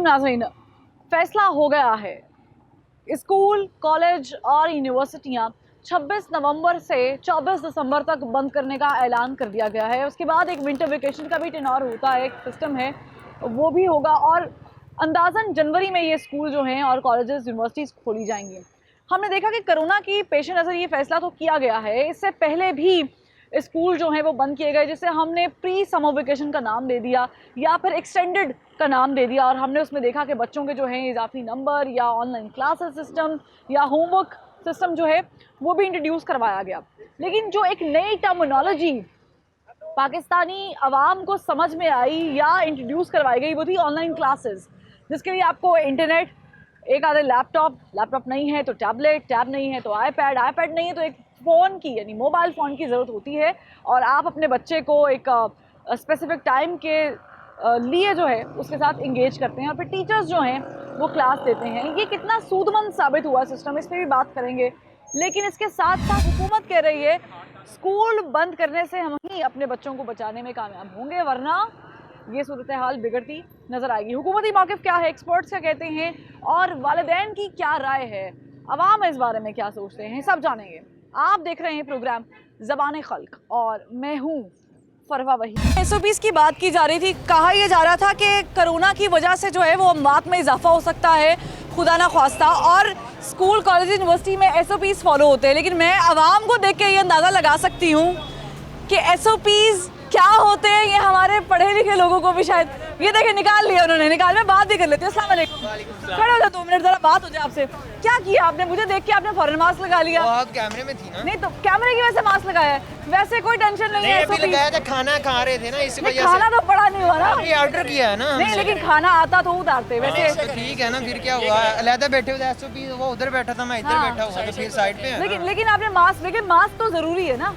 नाज़रीन, फैसला हो गया है। स्कूल, कॉलेज और यूनिवर्सिटियां 26 नवंबर से 24 दिसंबर तक बंद करने का ऐलान कर दिया गया है। उसके बाद एक विंटर वेकेशन का भी टेन्योर होता है, एक सिस्टम है, वो भी होगा और अंदाज़न जनवरी में ये स्कूल जो हैं और कॉलेजेस, यूनिवर्सिटीज़ खोली जाएंगी। हमने देखा कि कोरोना की पेश नज़र ये फैसला तो किया गया है। इससे पहले भी स्कूल जो हैं वो बंद किए गए, जिसे हमने प्री समर वेकेशन का नाम दे दिया या फिर एक्सटेंडेड का नाम दे दिया, और हमने उसमें देखा कि बच्चों के जो हैं इजाफी नंबर या ऑनलाइन क्लासेस सिस्टम या होमवर्क सिस्टम जो है वो भी इंट्रोड्यूस करवाया गया। लेकिन जो एक नई टर्मिनोलॉजी पाकिस्तानी अवाम को समझ में आई या इंट्रोड्यूस करवाई गई वो थी ऑनलाइन क्लासेस, जिसके लिए आपको इंटरनेट, एक आधे लैपटॉप नहीं है तो टैबलेट, टैब नहीं है तो आईपैड नहीं है तो एक फ़ोन की यानी मोबाइल फ़ोन की ज़रूरत होती है, और आप अपने बच्चे को एक स्पेसिफिक टाइम के लिए जो है उसके साथ इंगेज करते हैं और फिर टीचर्स जो हैं वो क्लास देते हैं। ये कितना सूदमंद साबित हुआ सिस्टम, इस पर भी बात करेंगे। लेकिन इसके साथ साथ हुकूमत कह रही है स्कूल बंद करने से हम ही अपने बच्चों को बचाने में कामयाब होंगे, वरना ये सूरत हाल बिगड़ती नज़र आएगी। हुकूमती मौक़िफ़ क्या है, एक्सपर्ट्स क्या कहते हैं और वालिदैन की क्या राय है, अवाम इस बारे में क्या सोचते हैं, सब जानेंगे। आप देख रहे हैं प्रोग्राम ज़बान खल्क और मैं हूँ फरवा वही। SOPs की बात की जा रही थी, कहा यह जा रहा था कि कोरोना की वजह से जो है वो अमवात में इजाफा हो सकता है, खुदा ना ख्वास्ता, और स्कूल, कॉलेज, यूनिवर्सिटी में SOPs फॉलो होते हैं। लेकिन मैं आवाम को देख के ये अंदाज़ा लगा सकती हूँ कि SOPs क्या होते हैं, ये हमारे पढ़े लिखे लोगों को भी शायद, ये देखे निकाल लिया उन्होंने, निकाल, मैं बात भी कर लेती हूँ। अस्सलाम वालेकुम, खड़े हो जाओ 2 मिनट, जरा बात हो जाए आपसे। क्या किया आपने? मुझे देख के आपने फौरन मास्क लगा लिया। आप कैमरे में थी ना? नहीं तो कैमरे की वजह से मास्क लगाया है, वैसे कोई टेंशन नहीं है। अभी लगाया था, खाना खा रहे थे ना, इसी वजह से। खाना तो बड़ा नहीं हुआ ना, ये ऑर्डर किया है ना। नहीं लेकिन खाना आता तो उतारते वैसे। तो ठीक है ना, फिर क्या हुआ? अलहदा बैठे हुए SOP, वो उधर बैठा था, मैं इधर बैठा हुआ, तो फिर साइड पे है। लेकिन आपने मास्क तो जरूरी है ना,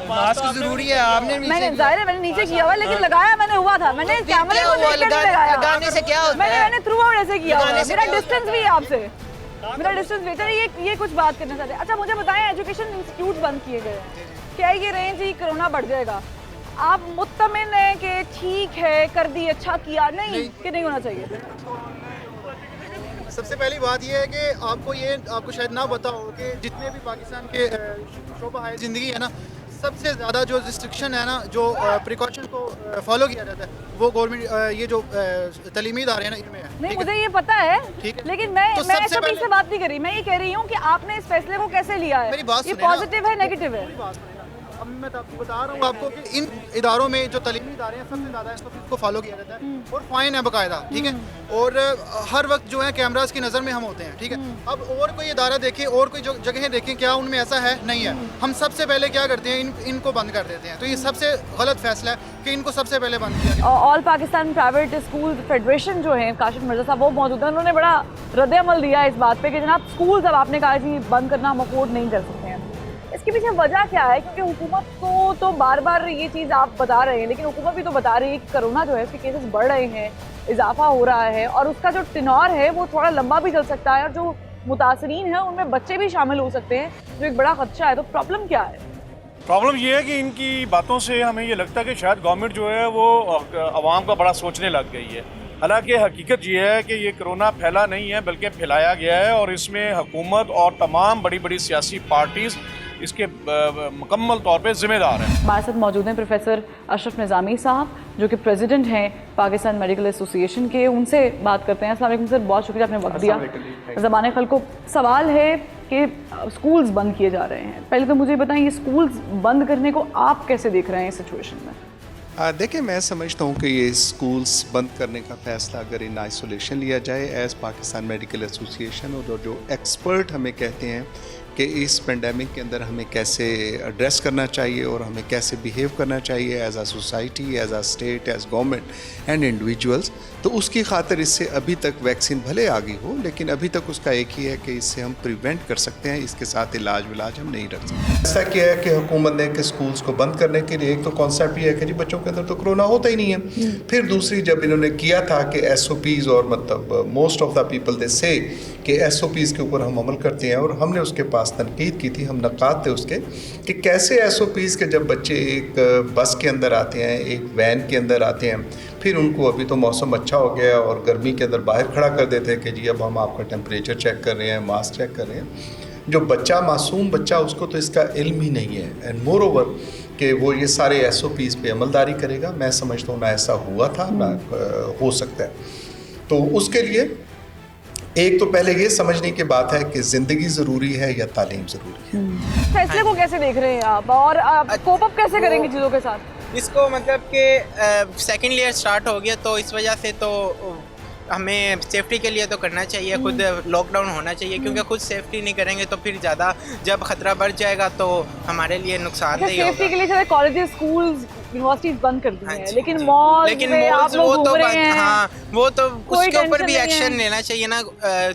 मास्क जरूरी है। आपने मैंने जाहिर है मैंने नीचे किया हुआ, लेकिन लगाया मैंने हुआ था, मैंने कैमरे को देख के लगाया। लगाने से क्या होता है? मैंने थ्रू आउट ऐसे किया हुआ, मेरा डिस्टेंस भी है आपसे, मेरा डिस्टेंस भी। चलिए ये कुछ बात करना चाहते हैं। अच्छा मुझे बताएं, एजुकेशन इंस्टीट्यूट बंद किए गए हैं, क्या ये रहे जी कोरोना बढ़ जाएगा, आप मुत्तमिन हैं कि ठीक है कर दी, अच्छा किया, नहीं कि नहीं होना चाहिए? सबसे पहली बात यह है कि आपको शायद ना पता हो कि जितने भी पाकिस्तान के शोबा है ज़िंदगी है ना, सबसे ज़्यादा जो रिस्ट्रिक्शन है ना, जो प्रिकॉशन को फॉलो किया जाता है, वो गवर्नमेंट ये जो तलीमी इदारे हैं ना, इनमें है। नहीं मुझे ये पता है, लेकिन मैं तो SOP से बात नहीं कर रही, मैं ये कह रही हूँ कि आपने इस फैसले को कैसे लिया है, मेरी बात ये सुनिए ना। पॉजिटिव है नेगेटिव है? अब मैं आपको बता रहा हूँ आपको कि इन इदारों में जो तलीमी इदारे हैं सबसे ज़्यादा इसको फॉलो किया जाता है और फाइन है बाकायदा, ठीक है, और हर वक्त जो है कैमरास की नज़र में हम होते हैं, ठीक है। अब और कोई इदारा देखें और कोई जो जगहें देखें, क्या उनमें ऐसा है? नहीं है। हम सबसे पहले क्या करते हैं, इनको बंद कर देते हैं। तो ये सबसे गलत फैसला है कि इनको सबसे पहले बंद किया। All Pakistan private school federation जो है, काशिफ मिर्जा साहब वो मौजूद है, उन्होंने बड़ा रद्द-ए-अमल दिया है इस बात पे कि जनाब स्कूल अब आपने कहा जी बंद करना हम अफोर्ड नहीं कर सकते हैं। इसके पीछे वजह क्या है? क्योंकि हुकूमत को तो बार बार ये चीज़ आप बता रहे हैं, लेकिन हुकूमत भी तो बता रही है कि कोरोना जो है उसके केसेस बढ़ रहे हैं, इजाफा हो रहा है और उसका जो टेन्योर है वो थोड़ा लंबा भी चल सकता है, और जो मुतासरीन हैं उनमें बच्चे भी शामिल हो सकते हैं, जो एक बड़ा खदशा है। तो प्रॉब्लम क्या है? प्रॉब्लम ये है कि इनकी बातों से हमें ये लगता है कि शायद गवर्नमेंट जो है वो आवाम का बड़ा सोचने लग गई है। हालांकि हकीकत ये है कि ये कोरोना फैला नहीं है बल्कि फैलाया गया है, और इसमें हुकूमत और तमाम बड़ी बड़ी सियासी पार्टीज़ इसके मुकम्मल तौर पे ज़िम्मेदार हैं। हमारे साथ मौजूद हैं प्रोफेसर अशरफ निज़ामी साहब, जो कि प्रेसिडेंट हैं पाकिस्तान मेडिकल एसोसिएशन के, उनसे बात करते हैं। अस्सलाम वालेकुम सर, बहुत शुक्रिया आपने वक्त दिया। ज़बान खल्क को सवाल है कि स्कूल्स बंद किए जा रहे हैं, पहले तो मुझे बताएं ये स्कूल्स बंद करने को आप कैसे देख रहे हैं इस सिचुएशन में? देखिए, मैं समझता हूँ कि ये स्कूल्स बंद करने का फ़ैसला अगर इन आइसोलेशन लिया जाए एज़ पाकिस्तान मेडिकल एसोसिएशन, और जो एक्सपर्ट हमें कहते हैं कि इस पेंडेमिक के अंदर हमें कैसे एड्रेस करना चाहिए और हमें कैसे बिहेव करना चाहिए as a society, as a state, as government and individuals, तो उसकी खातिर इससे अभी तक वैक्सीन भले आ गई हो, लेकिन अभी तक उसका एक ही है कि इससे हम प्रिवेंट कर सकते हैं, इसके साथ इलाज विलाज हम नहीं रख सकते। ऐसा क्या है कि हुकूमत ने कि स्कूल्स को बंद करने के लिए एक तो कॉन्सेप्ट ये है कि जी बच्चों के अंदर तो कोरोना होता ही नहीं है। फिर दूसरी जब इन्होंने किया था कि SOPs, और मतलब most of the people they से कि SOPs के ऊपर हम अमल करते हैं, और हमने उसके पास तनकीद की थी, हम नकात थे उसके कि कैसे SOPs के जब बच्चे एक बस के अंदर आते हैं, एक वैन के अंदर आते हैं, फिर उनको अभी तो मौसम अच्छा हो गया है और गर्मी के अंदर बाहर खड़ा कर देते हैं कि जी अब हम आपका टेम्परेचर चेक कर रहे हैं, मास चेक कर रहे हैं। जो बच्चा, मासूम बच्चा, उसको तो इसका इल्म ही नहीं है, एंड मोर ओवर कि वो ये सारे SOPs पे अमलदारी करेगा। मैं समझता हूँ ना ऐसा हुआ था ना हो सकता है। तो उसके लिए एक तो पहले ये समझने की बात है कि ज़िंदगी ज़रूरी है या तालीम ज़रूरी है। फैसले को कैसे देख रहे हैं आप और कोप अप कैसे करेंगे चीज़ों के साथ? इसको मतलब कि सेकंड ईयर स्टार्ट हो गया तो इस वजह से तो हमें सेफ्टी के लिए तो करना चाहिए, खुद लॉकडाउन होना चाहिए, क्योंकि खुद सेफ्टी नहीं करेंगे तो फिर ज़्यादा जब खतरा बढ़ जाएगा तो हमारे लिए नुकसानदेह होगा। सेफ्टी के लिए कॉलेजेस, स्कूल्स, यूनिवर्सिटीज बंद कर दी हाँ हैं, जी, लेकिन जी। मॉल लेकिन में आप malls लोग वो तो घूम रहे हैं। हाँ, वो तो कोई उसके ऊपर टेंशन भी नहीं एक्शन है। लेना चाहिए ना।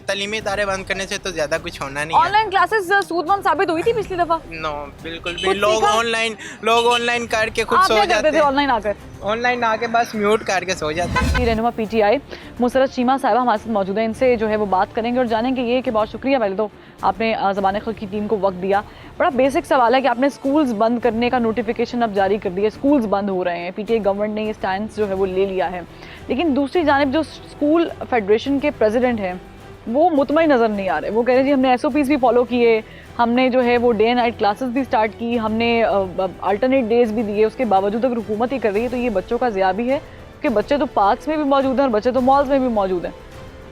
तालीमी इदारे बंद करने से तो ज़्यादा कुछ होना नहीं है। ऑनलाइन क्लासेस सूदमंद साबित हुई थी पिछली दफा। नो, बिल्कुल भी। कुछ लोग ऑनलाइन करके खुद आप सो क्या करते जाते थे हैं। ऑनलाइन आकर? ऑनलाइन आके बस म्यूट करके सो जाते हैं। रहनुमा PTI मुसरत चीमा साहिबा हमारे साथ मौजूद है, इनसे जो है वो बात करेंगे और जानेंगे ये कि बहुत शुक्रिया पहले तो आपने ज़बान खल्क की टीम को वक्त दिया। बड़ा बेसिक सवाल है कि आपने स्कूल्स बंद करने का नोटिफिकेशन अब जारी कर दिया, स्कूल्स बंद हो रहे हैं, PTI गवर्नमेंट ने ये स्टैंड जो है वो ले लिया है, लेकिन दूसरी जानिब जो स्कूल फेडरेशन के प्रेसिडेंट हैं वो मुतमईन नज़र नहीं आ रहे। वो कह रहे हैं जी हमने SOPs भी फॉलो किए, हमने जो है वो डे एंड नाइट क्लासेस भी स्टार्ट की, हमने अल्टरनेट डेज भी दिए, उसके बावजूद अगर हुकूमत ही कर रही है तो ये बच्चों का ज़िया भी है कि बच्चे तो पार्क्स में भी मौजूद हैं और बच्चे तो मॉल्स में भी मौजूद हैं।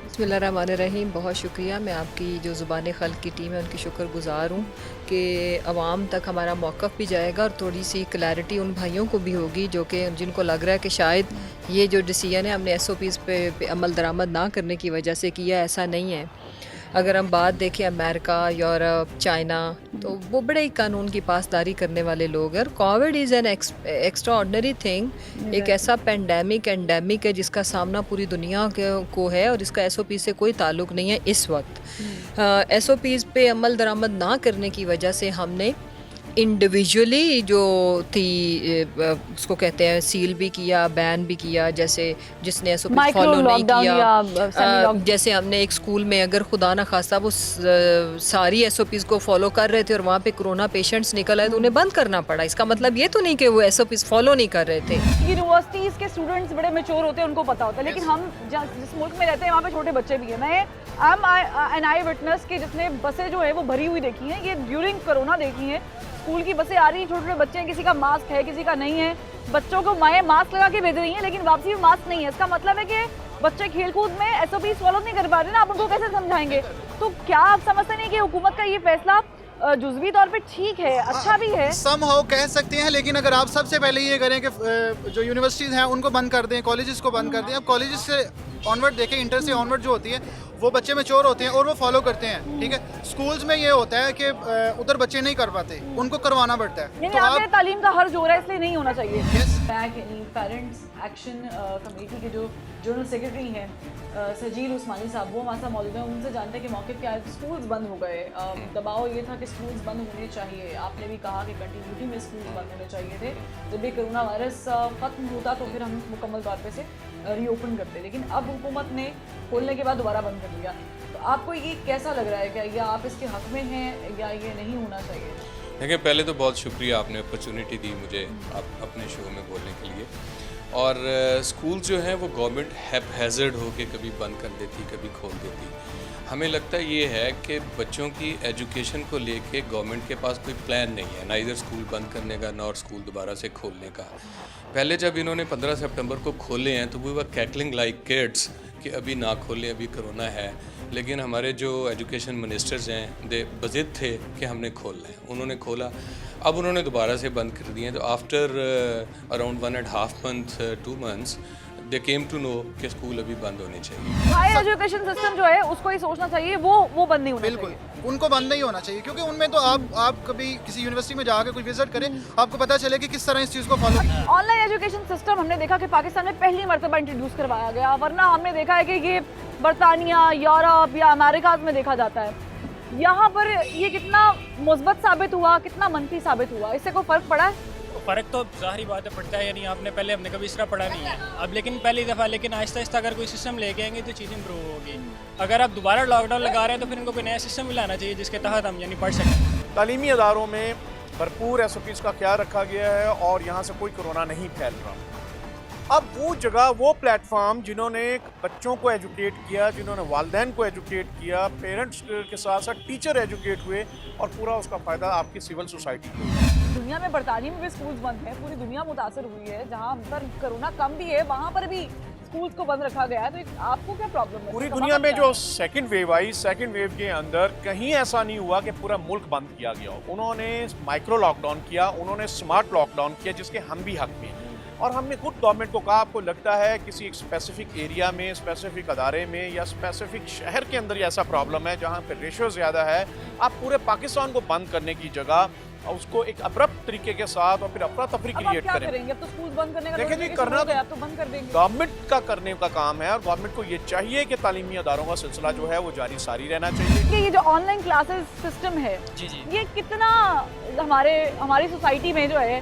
बिस्मिल्लाहिर्रहमानिर्रहीम। बहुत शुक्रिया, मैं आपकी जो ज़ुबान खल्क की टीम है उनकी शुक्रगुज़ार हूँ कि अवाम तक हमारा मौक़िफ़ भी जाएगा और थोड़ी सी क्लैरिटी उन भाइयों को भी होगी जो कि जिनको लग रहा है कि शायद ये जो डिसीजन है हमने SOPs पे अमल दरामद ना करने की वजह से किया, ऐसा नहीं है। अगर हम बात देखें अमेरिका, यूरोप, चाइना, तो वो बड़े ही कानून की पासदारी करने वाले लोग हैं। Covid is an extra ordinary thing, एक ऐसा एंडेमिक है जिसका सामना पूरी दुनिया को है और इसका SOP से कोई ताल्लुक़ नहीं है इस वक्त। SOPs पे अमल दरामद ना करने की वजह से हमने इंडिविजुअली जो थी उसको कहते हैं सील भी किया, बैन भी किया, जैसे जिसने SOP फॉलो नहीं किया। जैसे हमने एक स्कूल में अगर खुदा ना खास्ता वो सारी SOPs को फॉलो कर रहे थे और वहाँ पे कोरोना पेशेंट्स निकल आए तो उन्हें बंद करना पड़ा। इसका मतलब ये तो नहीं कि वो SOPs फॉलो नहीं कर रहे थे। यूनिवर्सिटीज़ के स्टूडेंट्स बड़े मेच्योर होते हैं, उनको पता होता है, लेकिन हम जिस मुल्क में रहते हैं वहाँ पे छोटे बच्चे भी हैं। मैं एन आई विटनेस के जिसने बसें जो है वो भरी हुई देखी हैं, ये ड्यूरिंग कोरोना देखी हैं। स्कूल की बसें आ रही हैं, छोटे छोटे बच्चे हैं, किसी का मास्क है किसी का नहीं है, बच्चों को माएँ मास्क लगा के भेज रही हैं लेकिन वापसी में मास्क नहीं है। इसका मतलब है कि बच्चे खेलकूद में SOPs फॉलो नहीं कर पा रहे ना, आप उनको कैसे समझाएंगे? तो क्या आप समझते नहीं कि हुकूमत का ये फैसला जुज़वी तौर पे ठीक है, अच्छा भी है? समहाउ कह सकते हैं, लेकिन अगर आप सबसे पहले ये करें कि जो यूनिवर्सिटीज़ हैं उनको बंद कर दें, कॉलेजेस को बंद कर दें। अब कॉलेजेस से ऑनवर्ड देखें, इंटर से ऑनवर्ड जो होती है वो बच्चे मैच्योर होते हैं और वो फॉलो करते हैं, ठीक है। स्कूल्स में ये होता है कि उधर बच्चे नहीं कर पाते, उनको करवाना पड़ता है। यानी आप तालीम का हर्ज हो रहा है, इसलिए नहीं होना चाहिए। Yes. पेरेंट्स एक्शन कमेटी के जो जनरल सेक्रेटरी हैं सजील उस्मानी साहब, वो हमारे साथ मौजूद हैं, उनसे जानते हैं कि मौके क्या है। स्कूल्स बंद हो गए, दबाव ये था कि स्कूल्स बंद होने चाहिए, आपने भी कहा कि कंटिन्यूटी में स्कूल्स बंद होने चाहिए थे। जब ये कोरोना वायरस ख़त्म होता तो फिर हम मुकम्मल तौर पे से रीओपन करते, लेकिन अब हुकूमत ने खोलने के बाद दोबारा बंद कर दिया। तो आपको ये कैसा लग रहा है, क्या या आप इसके हक़ में हैं या ये नहीं होना चाहिए? देखिए, पहले तो बहुत शुक्रिया, आपने अपॉर्चुनिटी दी मुझे अपने शो में बोलने के लिए। और स्कूल जो हैं वो गवर्नमेंट हैज़र्ड हो के कभी बंद कर देती, कभी खोल देती। हमें लगता ये है कि बच्चों की एजुकेशन को लेके गवर्नमेंट के पास कोई प्लान नहीं है, ना इधर स्कूल बंद करने का ना और स्कूल दोबारा से खोलने का। पहले जब इन्होंने 15 सितंबर को खोले हैं तो वी वर कैकलिंग लाइक किड्स कि अभी ना खोलें, अभी कोरोना है। लेकिन हमारे जो एजुकेशन मिनिस्टर्स हैं दे बज़िद थे कि हमने खोलना है, उन्होंने खोला। अब उन्होंने दोबारा से बंद कर दिए, तो after around 1.5 month 2 months they came to know कि स्कूल अभी बंद होने चाहिए। हाई एजुकेशन सिस्टम जो है उसको ही सोचना चाहिए, वो बंद नहीं होना बिल्कुल चाहिए। उनको बंद नहीं होना चाहिए, क्योंकि उनमें तो आप कभी किसी यूनिवर्सिटी में जाकर कोई विजिट करें, आपको पता चले कि किस तरह इस चीज़ को फॉलो किया। ऑनलाइन एजुकेशन सिस्टम हमने देखा कि पाकिस्तान में पहली मरतबा इंट्रोड्यूस करवाया गया, वरना हमने देखा है कि ये बरतानिया, यूरोप या अमेरिका में देखा जाता है। यहाँ पर ये कितना मुस्बत साबित हुआ, कितना मनफी साबित हुआ, इससे कोई फ़र्क पड़ा है? फ़र्क तो ज़ाहिरी बात है पड़ता है, यानी आपने पहले हमने कभी इस तरह पढ़ा नहीं है अब, लेकिन पहली दफ़ा, लेकिन आहिस्ता आहिस्ता अगर कोई सिस्टम लेके आएंगे तो चीज़ इंप्रूव होगी। अगर आप दोबारा लॉकडाउन लगा रहे हैं तो फिर इनको कोई नया सिस्टम भी लाना चाहिए जिसके तहत हम यानी पढ़ सकें। तालीमी अदारों में भरपूर SOPs का ख्याल रखा गया है और यहाँ से कोई कोरोना नहीं फैल रहा। अब वो जगह, वो प्लेटफॉर्म जिन्होंने बच्चों को एजुकेट किया, जिन्होंने वालिदैन को एजुकेट किया, पेरेंट्स के साथ साथ टीचर एजुकेट हुए, और पूरा उसका फ़ायदा आपकी सिविल सोसाइटी को। दुनिया में बरतानिया में भी स्कूल्स बंद हैं, पूरी दुनिया मुतासर हुई है, जहाँ पर कोरोना कम भी है वहाँ पर भी स्कूल्स को बंद रखा गया है। तो आपको क्या प्रॉब्लम है? पूरी दुनिया में जो सेकंड वेव आई, सेकंड वेव के अंदर कहीं ऐसा नहीं हुआ कि पूरा मुल्क बंद किया गया हो। उन्होंने माइक्रो लॉकडाउन किया, उन्होंने स्मार्ट लॉकडाउन किया, जिसके हम भी हक में हैं। और हमने खुद गवर्नमेंट को कहा, आपको लगता है किसी एक स्पेसिफिक एरिया में, स्पेसिफिक अदारे में या स्पेसिफिक शहर के अंदर ऐसा प्रॉब्लम है जहाँ पर रेशो ज़्यादा है, आप पूरे पाकिस्तान को बंद करने की जगह उसको एक अब्रप्ट तरीके के साथ और फिर अफरा तफरी क्रिएट क्या करें। करेंगे? अब तो स्कूल बंद करने का देखिए जी, notification करना हो गया, अब तो बंद कर देंगे। गवर्नमेंट का करने का काम है, और गवर्नमेंट को ये चाहिए कि तालीमी अदारों का सिलसिला जो है वो जारी सारी रहना चाहिए। ये जो ऑनलाइन क्लासेस सिस्टम है, ये कितना हमारी सोसाइटी में जो है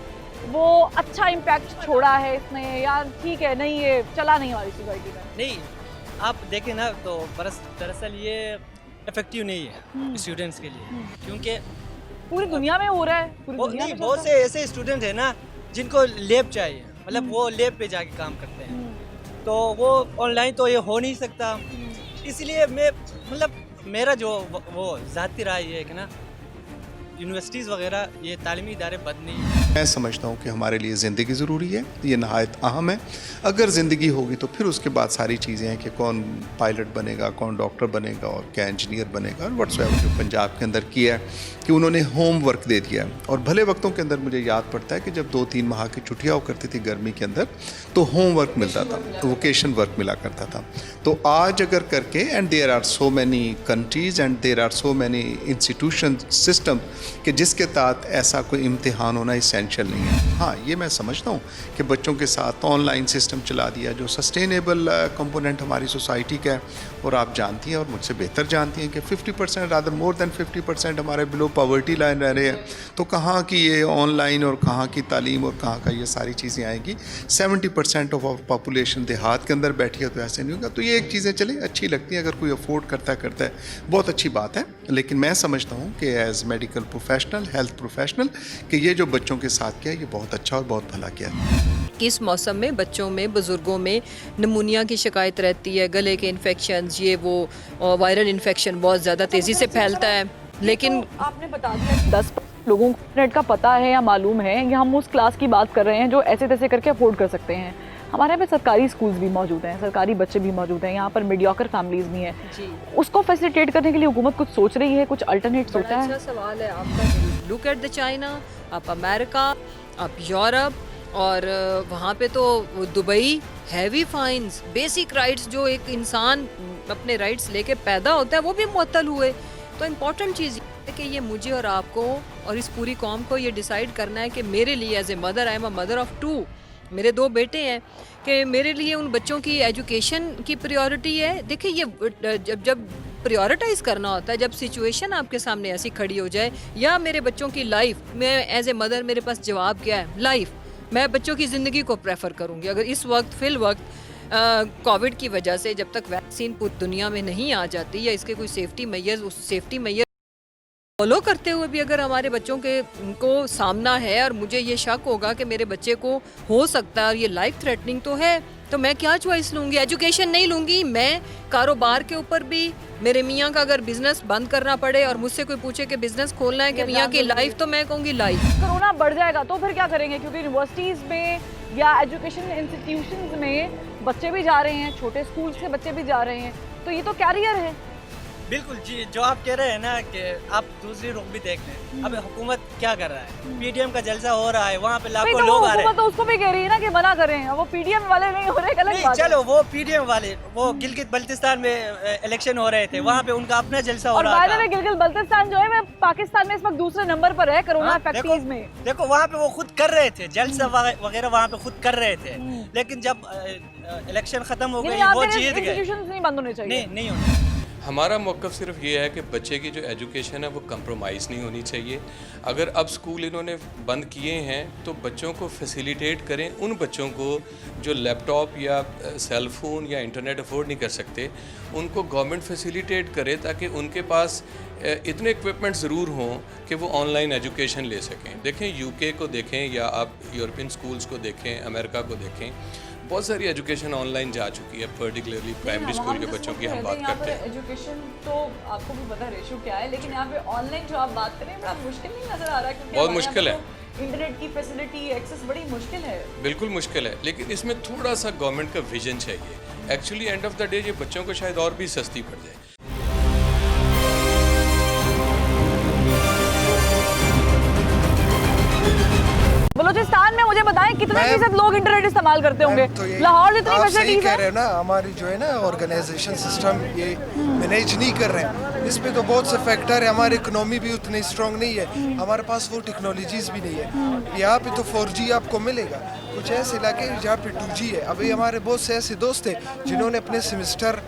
वो अच्छा इम्पैक्ट छोड़ा है इसने, या ठीक है नहीं ये चला नहीं हमारी सोसाइटी में? नहीं, आप देखें ना तो दरअसल ये इफेक्टिव नहीं है स्टूडेंट्स के लिए, क्योंकि पूरी दुनिया में हो रहा है। पूरी दुनिया नहीं, में बहुत से ऐसे स्टूडेंट हैं ना जिनको लैब चाहिए, मतलब वो लैब पे जाके काम करते हैं, तो वो ऑनलाइन तो ये हो नहीं सकता। इसलिए मैं मतलब मेरा जो वो ज़ाती राय ये है कि ना यूनिवर्सिटीज़ वगैरह ये तालीमी इदारे बंद नहीं है। मैं समझता हूँ कि हमारे लिए ज़िंदगी ज़रूरी है, ये नहायत अहम है। अगर ज़िंदगी होगी तो फिर उसके बाद सारी चीज़ें हैं कि कौन पायलट बनेगा, कौन डॉक्टर बनेगा और क्या इंजीनियर बनेगा, और व्हाट्सएवर जो पंजाब के अंदर किया है कि उन्होंने होम वर्क दे दिया है। और भले वक्तों के अंदर मुझे याद पड़ता है कि जब 2-3 माह की छुट्टियाँ हो करती थी गर्मी के अंदर, तो होम वर्क मिलता था, वोकेशन वर्क मिला करता था। तो आज अगर करके, and there are so many countries and there are so many institution system कि जिसके तहत ऐसा कोई इम्तिहान होना इसेंशियल नहीं है। हाँ, ये मैं समझता हूँ कि बच्चों के साथ ऑनलाइन सिस्टम चला दिया जो सस्टेनेबल कंपोनेंट हमारी सोसाइटी का है, और आप जानती हैं और मुझसे बेहतर जानती हैं कि 50% रादर मोर देन 50% हमारे बिलो पॉवर्टी लाइन रह रहे हैं। तो कहाँ की ये ऑनलाइन और कहाँ की तालीम और कहाँ का ये सारी चीज़ें आएंगी? 70% ऑफ आवर पॉपुलेशन देहात के अंदर बैठी है, तो ऐसे नहीं होगा। तो ये एक चीज़ें चले अच्छी लगती हैं, अगर कोई अफोर्ड करता है बहुत अच्छी बात है। लेकिन मैं समझता हूँ कि as medical professional, health professional, कि ये जो बच्चों के साथ किया ये बहुत अच्छा और बहुत भला किया। इस मौसम में बच्चों में, बुज़ुर्गों में निमोनिया की शिकायत रहती है, गले के इन्फेक्शंस, ये वो वायरल इन्फेक्शन बहुत ज़्यादा तेज़ी से फैलता है। लेकिन तो आपने बता दिया 10 लोगों को इंटरनेट का पता है या मालूम है, या हम उस क्लास की बात कर रहे हैं जो ऐसे तैसे करके अफोर्ड कर सकते हैं। हमारे यहाँ पे सरकारी स्कूल्स भी मौजूद हैं, सरकारी बच्चे भी मौजूद हैं, यहाँ पर मीडियोकर फैमिलीज भी हैं जी। उसको फैसिलिटेट करने के लिए हुकूमत कुछ सोच रही है, कुछ अल्टरनेट सोचा है? अच्छा सवाल है आपका। लुक एट द चाइना, आप अमेरिका, आप यूरोप, और वहाँ पे तो Dubai, heavy fines, basic rights जो एक इंसान अपने राइट्स लेके पैदा होता है वो भी मुअत्तल हुए। तो इम्पॉर्टेंट चीज़ है कि ये मुझे और आपको और इस पूरी कौम को ये डिसाइड करना है कि मेरे लिए as a mother, I am a mother of 2, मेरे 2 बेटे हैं, कि मेरे लिए उन बच्चों की एजुकेशन की प्रायोरिटी है। देखिए ये जब प्रायोरिटाइज़ करना होता है, जब सिचुएशन आपके सामने ऐसी खड़ी हो जाए, या मेरे बच्चों की लाइफ, मैं एज ए मदर मेरे पास जवाब क्या है, लाइफ, मैं बच्चों की ज़िंदगी को प्रेफर करूँगी। अगर इस वक्त फ़िल वक्त कोविड की वजह से जब तक वैक्सीन पूरी दुनिया में नहीं आ जाती, या इसके कोई सेफ्टी मेजर्स, उस सेफ्टी मेजर फॉलो करते हुए भी अगर हमारे बच्चों के को सामना है, और मुझे ये शक होगा कि मेरे बच्चे को हो सकता है और ये लाइफ थ्रेटनिंग तो है, तो मैं क्या चॉइस लूँगी? एजुकेशन नहीं लूँगी। मैं कारोबार के ऊपर भी, मेरे मियाँ का अगर बिजनेस बंद करना पड़े और मुझसे कोई पूछे कि बिजनेस खोलना है कि मियाँ की लाइफ, तो मैं कहूँगी लाइफ। कोरोना बढ़ जाएगा तो फिर क्या करेंगे? क्योंकि यूनिवर्सिटीज़ में या एजुकेशन इंस्टीट्यूशंस में बच्चे भी जा रहे हैं, छोटे स्कूल से बच्चे भी जा रहे हैं, तो ये तो कैरियर है। बिल्कुल जी, जो आप कह रहे हैं ना कि आप दूसरी रुख भी देख लें। अब हुकूमत क्या कर रहा है? पीडीएम का जलसा हो रहा है, वहाँ पे लाखों लोग आ रहे हैं। तो उसको भी कह रही है ना कि मना करें, वो पीडीएम वाले नहीं हो रहे, गलत बात है। चलो वो पीडीएम वाले, वो गिलगित बल्तिस्तान में इलेक्शन हो रहे थे, वहाँ पे उनका अपना जलसा हो रहा था। गिलगित बल्तिस्तान जो है पाकिस्तान में इस वक्त दूसरे नंबर पर है कोरोना इफेक्टीज में। देखो वहाँ पे वो खुद कर रहे थे जलसा वगैरह, वहाँ पे खुद कर रहे थे, लेकिन जब इलेक्शन खत्म हो गई वो जीत गए। नहीं बंद होने चाहिए, नहीं होने। हमारा मौक़िफ़ सिर्फ ये है कि बच्चे की जो एजुकेशन है वो कंप्रोमाइज़ नहीं होनी चाहिए। अगर अब स्कूल इन्होंने बंद किए हैं तो बच्चों को फैसिलिटेट करें, उन बच्चों को जो लैपटॉप या सेल फ़ोन या इंटरनेट अफोर्ड नहीं कर सकते, उनको गवर्नमेंट फैसिलिटेट करे ताकि उनके पास इतने इक्विपमेंट ज़रूर हों कि वो ऑनलाइन एजुकेशन ले सकें। देखें यूके को देखें या आप यूरोपियन स्कूल्स को देखें, अमेरिका को देखें, बहुत सारी एजुकेशन ऑनलाइन जा चुकी है, पर्टिकुलरली प्राइमरी स्कूल के बच्चों की हम बात करते हैं। एजुकेशन तो आपको भी पता रेशियो क्या है, लेकिन यहाँ पे ऑनलाइन जो आप बात करें बड़ा मुश्किल नहीं नजर आ रहा है, क्योंकि बहुत हमारे मुश्किल यहाँ है। पे तो इंटरनेट की फैसिलिटी एक्सेस बड़ी मुश्किल है। बिल्कुल मुश्किल है, लेकिन इसमें थोड़ा सा गवर्नमेंट का विजन चाहिए। Actually end of the day ये बच्चों को शायद और भी सस्ती पड़ जाए। बलूचिस्तान में मुझे बताएं कितने फीसद लोग इंटरनेट इस्तेमाल करते होंगे? लाहौर जितनी आप सही फैसिलिटीज कह है। रहे हैं ना, हमारी जो है ना ऑर्गेनाइजेशन सिस्टम ये मैनेज नहीं कर रहे हैं। इसमें तो बहुत से फैक्टर है, हमारी इकोनॉमी भी उतनी स्ट्रांग नहीं है, हमारे पास वो टेक्नोलॉजीज भी नहीं है। यहाँ पे तो 4G आपको मिलेगा, कुछ ऐसे इलाके जहाँ पे 2G है। अभी हमारे बहुत से ऐसे दोस्त थे जिन्होंने अपने सेमेस्टर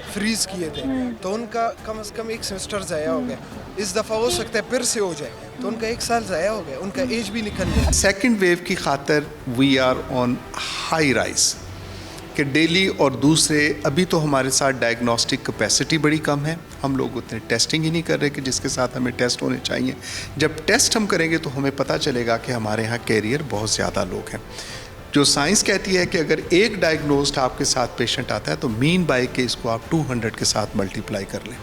फ्रीज किए थे, तो उनका कम से कम एक सेमेस्टर ज़ाया हो गया। इस दफ़ा हो सकता है फिर से हो जाए, तो उनका एक साल ज़ाया हो गया, उनका एज भी निकल गया। सेकेंड वेव की खातर we are on high rise कि डेली, और दूसरे अभी तो हमारे साथ डायग्नोस्टिक कैपेसिटी बड़ी कम है, हम लोग उतने टेस्टिंग ही नहीं कर रहे कि जिसके साथ हमें टेस्ट होने चाहिए। जब टेस्ट हम करेंगे तो हमें पता चलेगा कि हमारे यहाँ कैरियर बहुत ज़्यादा लोग हैं। जो साइंस कहती है कि अगर एक डायग्नोस्ड आपके साथ पेशेंट आता है तो मीन बाय के इसको आप 200 के साथ मल्टीप्लाई कर लें,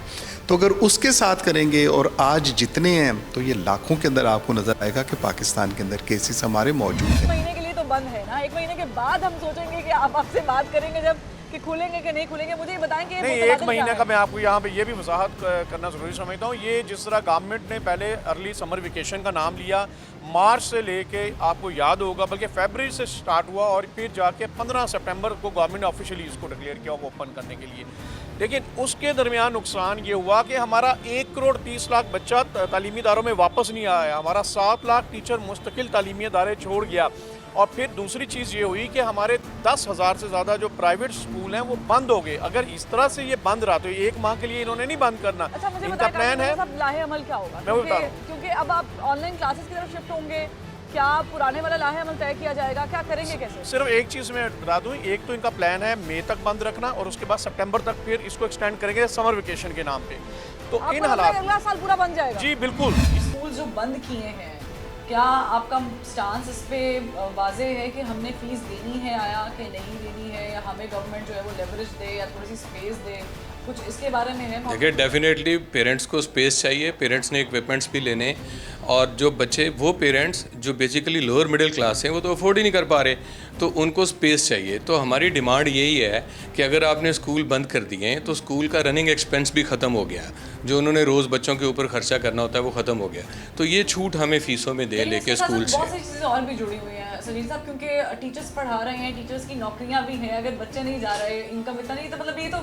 तो अगर उसके साथ करेंगे और आज जितने हैं तो ये लाखों के अंदर आपको नज़र आएगा कि पाकिस्तान के अंदर केसेस हमारे मौजूद हैं। महीने के लिए तो बंद है ना, एक महीने के बाद हम सोचेंगे कि आप आपसे बात करेंगे जब कि खुलेंगे कि नहीं खुलेंगे। मुझे ये बताएं कि नहीं, एक महीने का मैं आपको यहाँ पे ये भी वजाहत करना ज़रूरी समझता हूँ। ये जिस तरह गवर्नमेंट ने पहले अर्ली समर वेकेशन का नाम लिया, मार्च से लेके आपको याद होगा, बल्कि फरवरी से स्टार्ट हुआ और फिर जाके 15 सितंबर को गवर्नमेंट ने ऑफिशियली इसको डिक्लेयर किया ओपन करने के लिए। लेकिन उसके दरमियान नुकसान ये हुआ कि हमारा 1,30,00,000 बच्चा तालीमी इदारों में वापस नहीं आया, हमारा 7 लाख टीचर मुस्तकिल तालीमी इदारे छोड़ गया। और फिर दूसरी चीज़ ये हुई कि हमारे 10,000 से ज़्यादा जो प्राइवेट स्कूल हैं वो बंद हो गए। अगर इस तरह से ये बंद रहा तो एक माह के लिए इन्होंने नहीं बंद करना। अच्छा, मुझे इनका प्लान है। सब लाहे अमल क्या होगा? मैं बता रहा हूँ। क्योंकि अब आप ऑनलाइन क्लासेस की तरफ शिफ्ट होंगे, क्या पुराने वाला लाहे अमल तय किया जाएगा? क्या करेंगे, कैसे? सिर्फ एक चीज़ मैं बता दूँ, एक तो इनका प्लान है मई तक बंद रखना और उसके बाद सितंबर तक फिर इसको एक्सटेंड करेंगे समर वेकेशन के नाम पे। तो इन हालात अगला साल पूरा बंद जाएगा? जी बिल्कुल। स्कूल जो बंद किए हैं, क्या आपका स्टांस इस पे वाजे है कि हमने फीस देनी है आया कि नहीं देनी है, या हमें गवर्नमेंट जो है वो लेवरेज दे या थोड़ी सी स्पेस दे, कुछ इसके बारे में है? देखिए, डेफिनेटली पेरेंट्स को स्पेस चाहिए, पेरेंट्स ने इक्विपमेंट्स भी लेने, और जो बच्चे, वो पेरेंट्स जो बेसिकली लोअर मिडिल क्लास हैं वो तो अफोर्ड ही नहीं कर पा रहे, तो उनको स्पेस चाहिए। तो हमारी डिमांड यही है कि अगर आपने स्कूल बंद कर दिए हैं तो स्कूल का रनिंग एक्सपेंस भी ख़त्म हो गया, जो उन्होंने रोज़ बच्चों के ऊपर खर्चा करना होता है वो ख़त्म हो गया। तो ये छूट हमें फ़ीसों में दे लेके स्कूल से। बहुत सारी चीज़ें और भी जुड़ी हुई हैं सजीद साहब, क्योंकि टीचर्स पढ़ा रहे हैं, टीचर्स की नौकरियां भी हैं, अगर बच्चे नहीं जा रहे, इनकम इतना नहीं, तो मतलब ये तो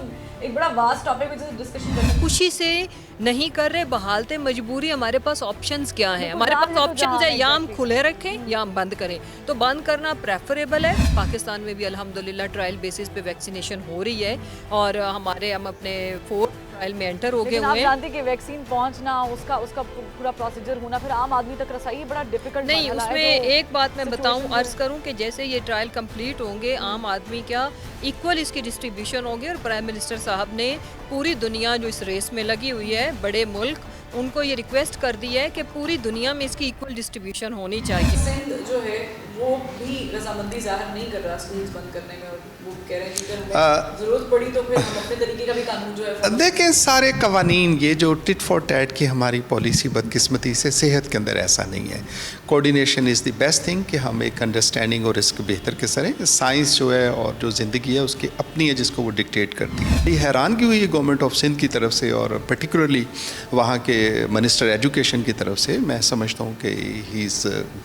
एक बड़ा वास्ट टॉपिक है, डिस्कशन करते हैं। खुशी से नहीं कर रहे, बहालते मजबूरी, हमारे पास ऑप्शंस क्या हैं? हमारे पास ऑप्शंस है, या हम खुले रखें या हम बंद करें। तो बंद करना प्रेफरेबल है। पाकिस्तान में भी अल्हम्दुलिल्लाह ट्रायल बेसिस पे वैक्सीनेशन हो रही है, और हम अपने 4th ट्रायल में एंटर हो गए हुए हैं। आप जानते हैं कि वैक्सीन पहुंचना, उसका पूरा प्रोसीजर होना, फिर आम आदमी तक रसाई बड़ा डिफिकल्ट नहीं। उसमें एक बात मैं बताऊं, अर्ज करूं कि जैसे ये ट्रायल कंप्लीट होंगे, आम आदमी क्या इक्वल इसकी डिस्ट्रीब्यूशन होंगे, और प्राइम मिनिस्टर साहब ने पूरी दुनिया जो इस रेस में लगी हुई है, बड़े मुल्क, उनको ये रिक्वेस्ट कर दी है कि पूरी दुनिया में इसकी इक्वल डिस्ट्रीब्यूशन होनी चाहिए। सिंध जो है वो भी रजामंदी जाहिर नहीं कर रहा स्कूल्स बंद करने में, और वो कह रहे हैं कि अगर जरूरत पड़ी तो फिर हम अपने तरीके का भी कानून जो है। देखें, सारे कवानीन, ये जो टिट फॉर टैट की हमारी पॉलिसी बदकिस्मती से सेहत के अंदर ऐसा नहीं है। Coordination is the best thing कि हम एक अंडरस्टैंडिंग और रिस्क बेहतर के सरें। साइंस जो है और जो ज़िंदगी है उसकी अपनी है, जिसको वो डिक्टेट करती है। ये हैरानगी हुई है गवर्नमेंट ऑफ सिंध की तरफ से, और पर्टिकुलरली वहाँ के मिनिस्टर एजुकेशन की तरफ से। मैं समझता हूँ कि he is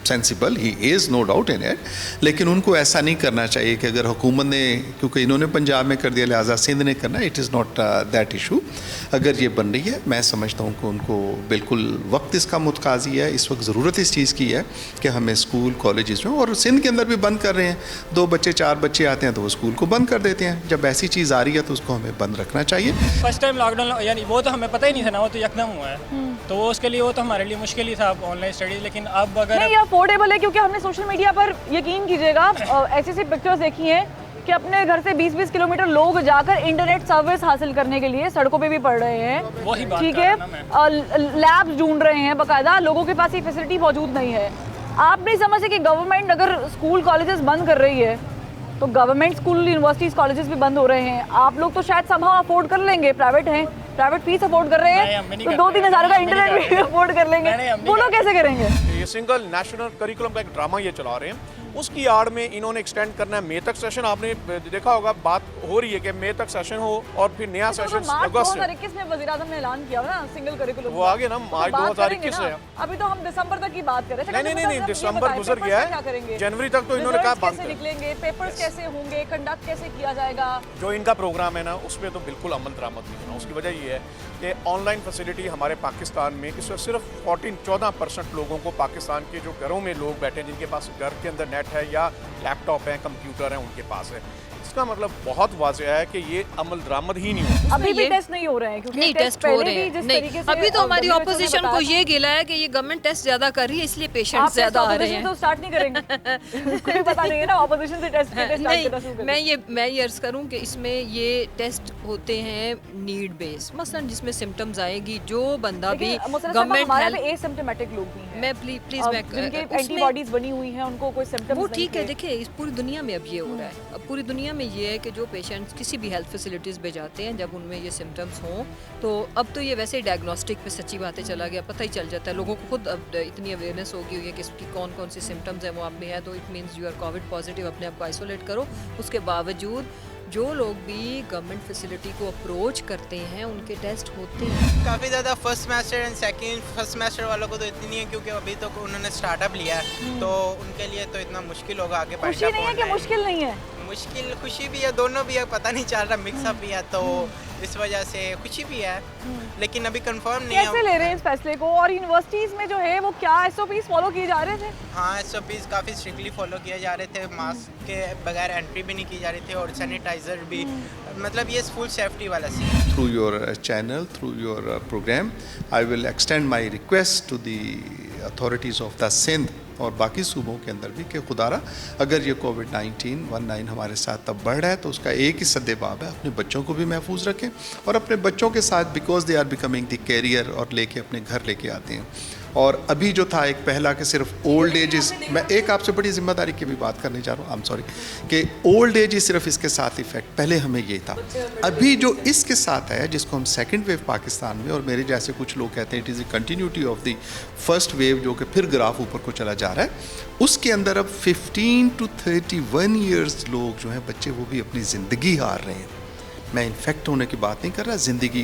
sensible, he is no doubt in it, लेकिन उनको ऐसा नहीं करना चाहिए कि अगर हुकूमत ने, क्योंकि इन्होंने पंजाब में कर दिया लिहाजा सिंध ने करना, it is not that issue. अगर ये बन रही है, मैं समझता हूँ कि उनको बिल्कुल वक्त इसका मुतकाजी है, इस वक्त ज़रूरत इस चीज़ की है कि हमें स्कूल कॉलेजेस में, और सिंध के अंदर भी बंद कर रहे हैं, 2 बच्चे 4 बच्चे आते हैं तो वो स्कूल को बंद कर देते हैं। जब ऐसी चीज़ आ रही है तो उसको हमें बंद रखना चाहिए। फर्स्ट टाइम लॉकडाउन, यानी वो तो हमें पता ही नहीं था ना, वो तो यकदम हुआ है, तो वो उसके लिए वो तो हमारे लिए मुश्किल ही था ऑनलाइन स्टडीज। लेकिन अब अगर नहीं, ये अफोर्डेबल है, क्योंकि हमने सोशल मीडिया पर, यकीन कीजिएगा, ऐसी पिक्चर्स देखी हैं कि अपने घर से 20-20 किलोमीटर लोग जाकर इंटरनेट सर्विस हासिल करने के लिए सड़कों पे भी पड़ रहे हैं, ठीक है, लैब्स ढूंढ रहे हैं बाकायदा, लोगों के पास ये फैसिलिटी मौजूद नहीं है। आप नहीं समझते कि गवर्नमेंट अगर स्कूल कॉलेजेस बंद कर रही है तो गवर्नमेंट स्कूल, यूनिवर्सिटीज, कॉलेजेस भी बंद हो रहे हैं। आप लोग तो शायद समहाउ अफोर्ड कर लेंगे, प्राइवेट हैं, प्राइवेट फीस अफोर्ड कर रहे हैं, तो 2-3 हज़ार का इंटरनेट भी अफोर्ड कर लेंगे। वो लोग कैसे करेंगे? ये सिंगल नेशनल करिकुलम का एक ड्रामा ये चला रहे हैं, उसकी आड़ में इन्होंने एक्सटेंड करना है मई तक सेशन। आपने देखा होगा, बात हो रही है कि मई तक सेशन हो और फिर नया सेशन अगस्त से। 2021 में वज़ीर-ए-आज़म ने ऐलान किया ना सिंगल करिकुलम, वो आगे ना मार्च 2021 है। अभी तो हम दिसंबर तक की बात कर रहे थे। नहीं, दिसंबर गुजर गया है, जनवरी तक तो इन्होंने कहा बंद कैसे निकलेंगे, पेपर्स कैसे होंगे, कंडक्ट कैसे किया जाएगा। जो इनका प्रोग्राम है ना, उसमें तो बिल्कुल अमल दरामद नहीं होना। उसकी वजह ये है कि ऑनलाइन फैसिलिटी हमारे पाकिस्तान में इस वक्त सिर्फ 14% लोगों को, पाकिस्तान के जो घरों में लोग बैठे हैं जिनके पास घर के अंदर नेट है या लैपटॉप है, कंप्यूटर है, उनके पास है। इसका मतलब बहुत वाज़ेह है कि ये अमल दरामद ही नहीं हो। अभी भी टेस्ट नहीं हो रहे हैं, क्योंकि नहीं टेस्ट हो रहे हैं। नहीं, अभी तो हमारी ऑपोजिशन को ये गिला है कि ये गवर्नमेंट टेस्ट ज्यादा कर रही है, इसलिए पेशेंट ज्यादा आ रहे हैं। तो स्टार्ट नहीं करेंगे कोई पता नहीं है ना, ऑपोजिशन से टेस्ट नहीं, मैं ये अर्ज करूं कि इसमें ये टेस्ट होते हैं नीड बेस, मसलन जिसमें सिम्टम्स आएगी, जो बंदा भी गवर्नमेंट एसिम्प्टोमेटिक लोग भी हैं, मैं प्लीज मैं जिनके एंटीबॉडीज बनी हुई हैं, उनको कोई सिम्टम्स वो ठीक है। देखिए, इस पूरी दुनिया में अब ये हो रहा है, अब पूरी दुनिया में ये है कि जो पेशेंट्स किसी भी हेल्थ फैसिलिटीज़ पे जाते हैं, जब उनमें ये सिम्टम्स हों, तो अब तो ये वैसे ही डायग्नोस्टिक पे सच्ची बातें चला गया, पता ही चल जाता है लोगों को खुद। अब इतनी अवेयरनेस हो गई है कि इसकी कौन कौन सी सिम्टम्स हैं वो आप में है, तो it means you are covid positive, अपने आप को आइसोलेट करो। उसके बावजूद जो लोग भी गवर्नमेंट फैसिलिटी को अप्रोच करते हैं उनके टेस्ट होते हैं। काफ़ी ज़्यादा first semester and second first semester वालों को तो इतनी नहीं है, क्योंकि अभी तो उन्होंने स्टार्टअप लिया है, तो उनके लिए तो इतना मुश्किल होगा आगे बढ़ना। खुशी नहीं है कि मुश्किल नहीं है, मुश्किल खुशी भी है, दोनों भी है, पता नहीं चल रहा, मिक्सअप भी है, तो इस वजह से खुशी भी है, लेकिन अभी कंफर्म नहीं है कैसे ले रहे हैं इस फैसले को। और यूनिवर्सिटीज में जो है वो क्या SOPs फॉलो किए जा रहे थे? हाँ, SOPs काफ़ी स्ट्रिक्टली फॉलो किए जा रहे थे, मास्क के बगैर एंट्री भी नहीं की जा रही थी और सैनिटाइजर भी, मतलब ये फुल सेफ्टी वाला scene. Through your channel, through your program, I will extend my request to the authorities of the Sindh और बाकी सूबों के अंदर भी कि खुदारा अगर ये COVID-19 हमारे साथ तब बढ़ रहा है तो उसका एक ही सद्देबाब है, अपने बच्चों को भी महफूज रखें और अपने बच्चों के साथ, because they are becoming the carrier, और लेके अपने घर लेके आते हैं। और अभी जो था एक पहला कि सिर्फ ओल्ड एज इज़, मैं एक आपसे बड़ी जिम्मेदारी की भी बात करने जा रहा हूँ, आई एम सॉरी, कि ओल्ड एज ही सिर्फ इसके साथ इफेक्ट, पहले हमें ये था। अभी जो इसके साथ है, जिसको हम सेकंड वेव पाकिस्तान में, और मेरे जैसे कुछ लोग कहते हैं it is the continuity of the first wave, जो कि फिर ग्राफ ऊपर को चला जा रहा है, उसके अंदर अब 15 to 31 ईयर्स लोग जो हैं बच्चे, वो भी अपनी ज़िंदगी हार रहे हैं। मैं इन्फेक्ट होने की बात नहीं कर रहा,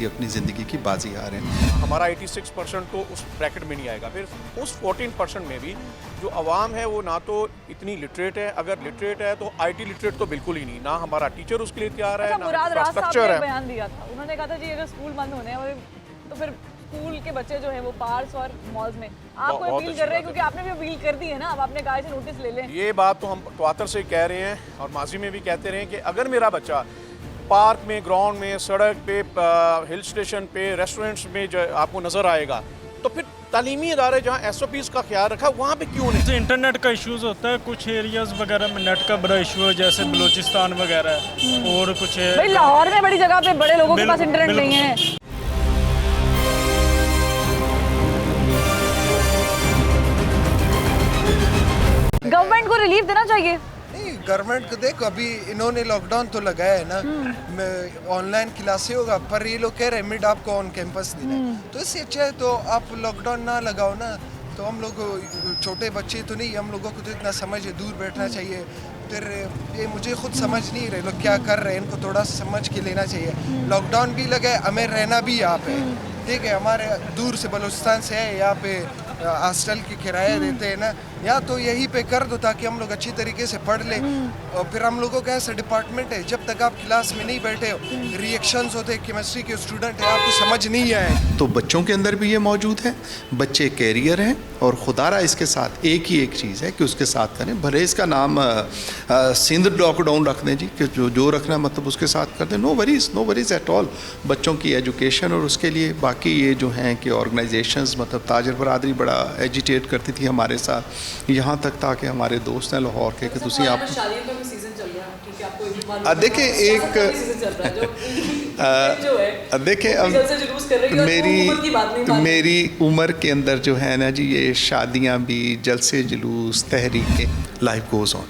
अपनी ज़िंदगी की बाजी हार रहे हैं। हमारा 86% तो उस ब्रैकेट में नहीं आएगा। फिर उस 14% में भी जो आवाम है वो ना तो इतनी लिटरेट है, अगर लिटरेट है तो IT लिटरेट तो बिल्कुल ही नहीं, ना हमारा टीचर उसके लिए तैयार है, ना इंफ्रास्ट्रक्चर है। बयान दिया था, उन्होंने कहा था जी अगर स्कूल बंद होने हैं तो फिर स्कूल के बच्चे जो हैं वो पार्क्स और मॉल्स में, आपको अपील कर रहे हैं, क्योंकि आपने भी अपील कर दी है ना, अब आपने कहा है नोटिस ले लें। ये बात तो हम तवातर से कह रहे हैं और माजी में भी कहते रहे कि अगर मेरा बच्चा पार्क में, ग्राउंड में, सड़क पे, हिल स्टेशन पे, रेस्टोरेंट्स में जो आपको नज़र आएगा, तो फिर तालीमी इदारे जहाँ SOPs का ख्याल रखा वहाँ पे क्यों नहीं? इंटरनेट का इश्यूज होता है, कुछ एरियाज वगैरह में नेट का बड़ा इशू है, जैसे बलूचिस्तान वगैरह, और कुछ भाई लाहौर में बड़ी जगह पे बड़े लोगों के पास इंटरनेट नहीं है। गवर्नमेंट को रिलीफ देना चाहिए। नहीं, गवर्नमेंट को देखो, अभी इन्होंने लॉकडाउन तो लगाया है ना, ऑनलाइन क्लासें होगा, पर ये लोग कह रहे हैं मिड आपको ऑन कैंपस देना है, तो इससे अच्छा है तो आप लॉकडाउन ना लगाओ ना। तो हम लोग छोटे बच्चे तो नहीं, हम लोगों को तो इतना समझ है, दूर बैठना चाहिए। फिर ये मुझे खुद समझ नहीं रहे लोग क्या कर रहे हैं, इनको थोड़ा समझ के लेना चाहिए। लॉकडाउन भी लगा है, हमें रहना भी यहाँ पे, ठीक है, हमारे दूर से बलूचिस्तान से है, यहाँ पे हॉस्टल की किराया देते हैं ना, या तो यहीं पे कर दो ताकि हम लोग अच्छी तरीके से पढ़ लें। और फिर हम लोगों का ऐसा डिपार्टमेंट है, जब तक आप क्लास में नहीं बैठे हो, रिएक्शंस होते हैं, केमिस्ट्री के स्टूडेंट हैं, आपको समझ नहीं आए। तो बच्चों के अंदर भी ये मौजूद है, बच्चे कैरियर हैं, और खुदारा इसके साथ एक ही एक चीज़ है कि उसके साथ करें। भले इसका नाम सिंध लॉकडाउन रख दें जी, कि जो रखना मतलब उसके साथ कर दें, नो वरीज एट ऑल। बच्चों की एजुकेशन और उसके लिए बाकी ये जो हैं कि ऑर्गेनाइजेशंस, मतलब ताजर बरादरी बड़ा एजिटेट करती थी हमारे साथ, यहाँ तक था कि हमारे दोस्त हैं लाहौर के, कि तुसी आप देखिए, एक जो है देखिए वो भी जल से जुलूस कर रही है और वो हुकूमत की बात नहीं मान रही। मेरी उम्र के अंदर जो है ना जी, ये शादियां भी, जलसे जुलूस, तहरीकें, लाइफ गोज़ ऑन।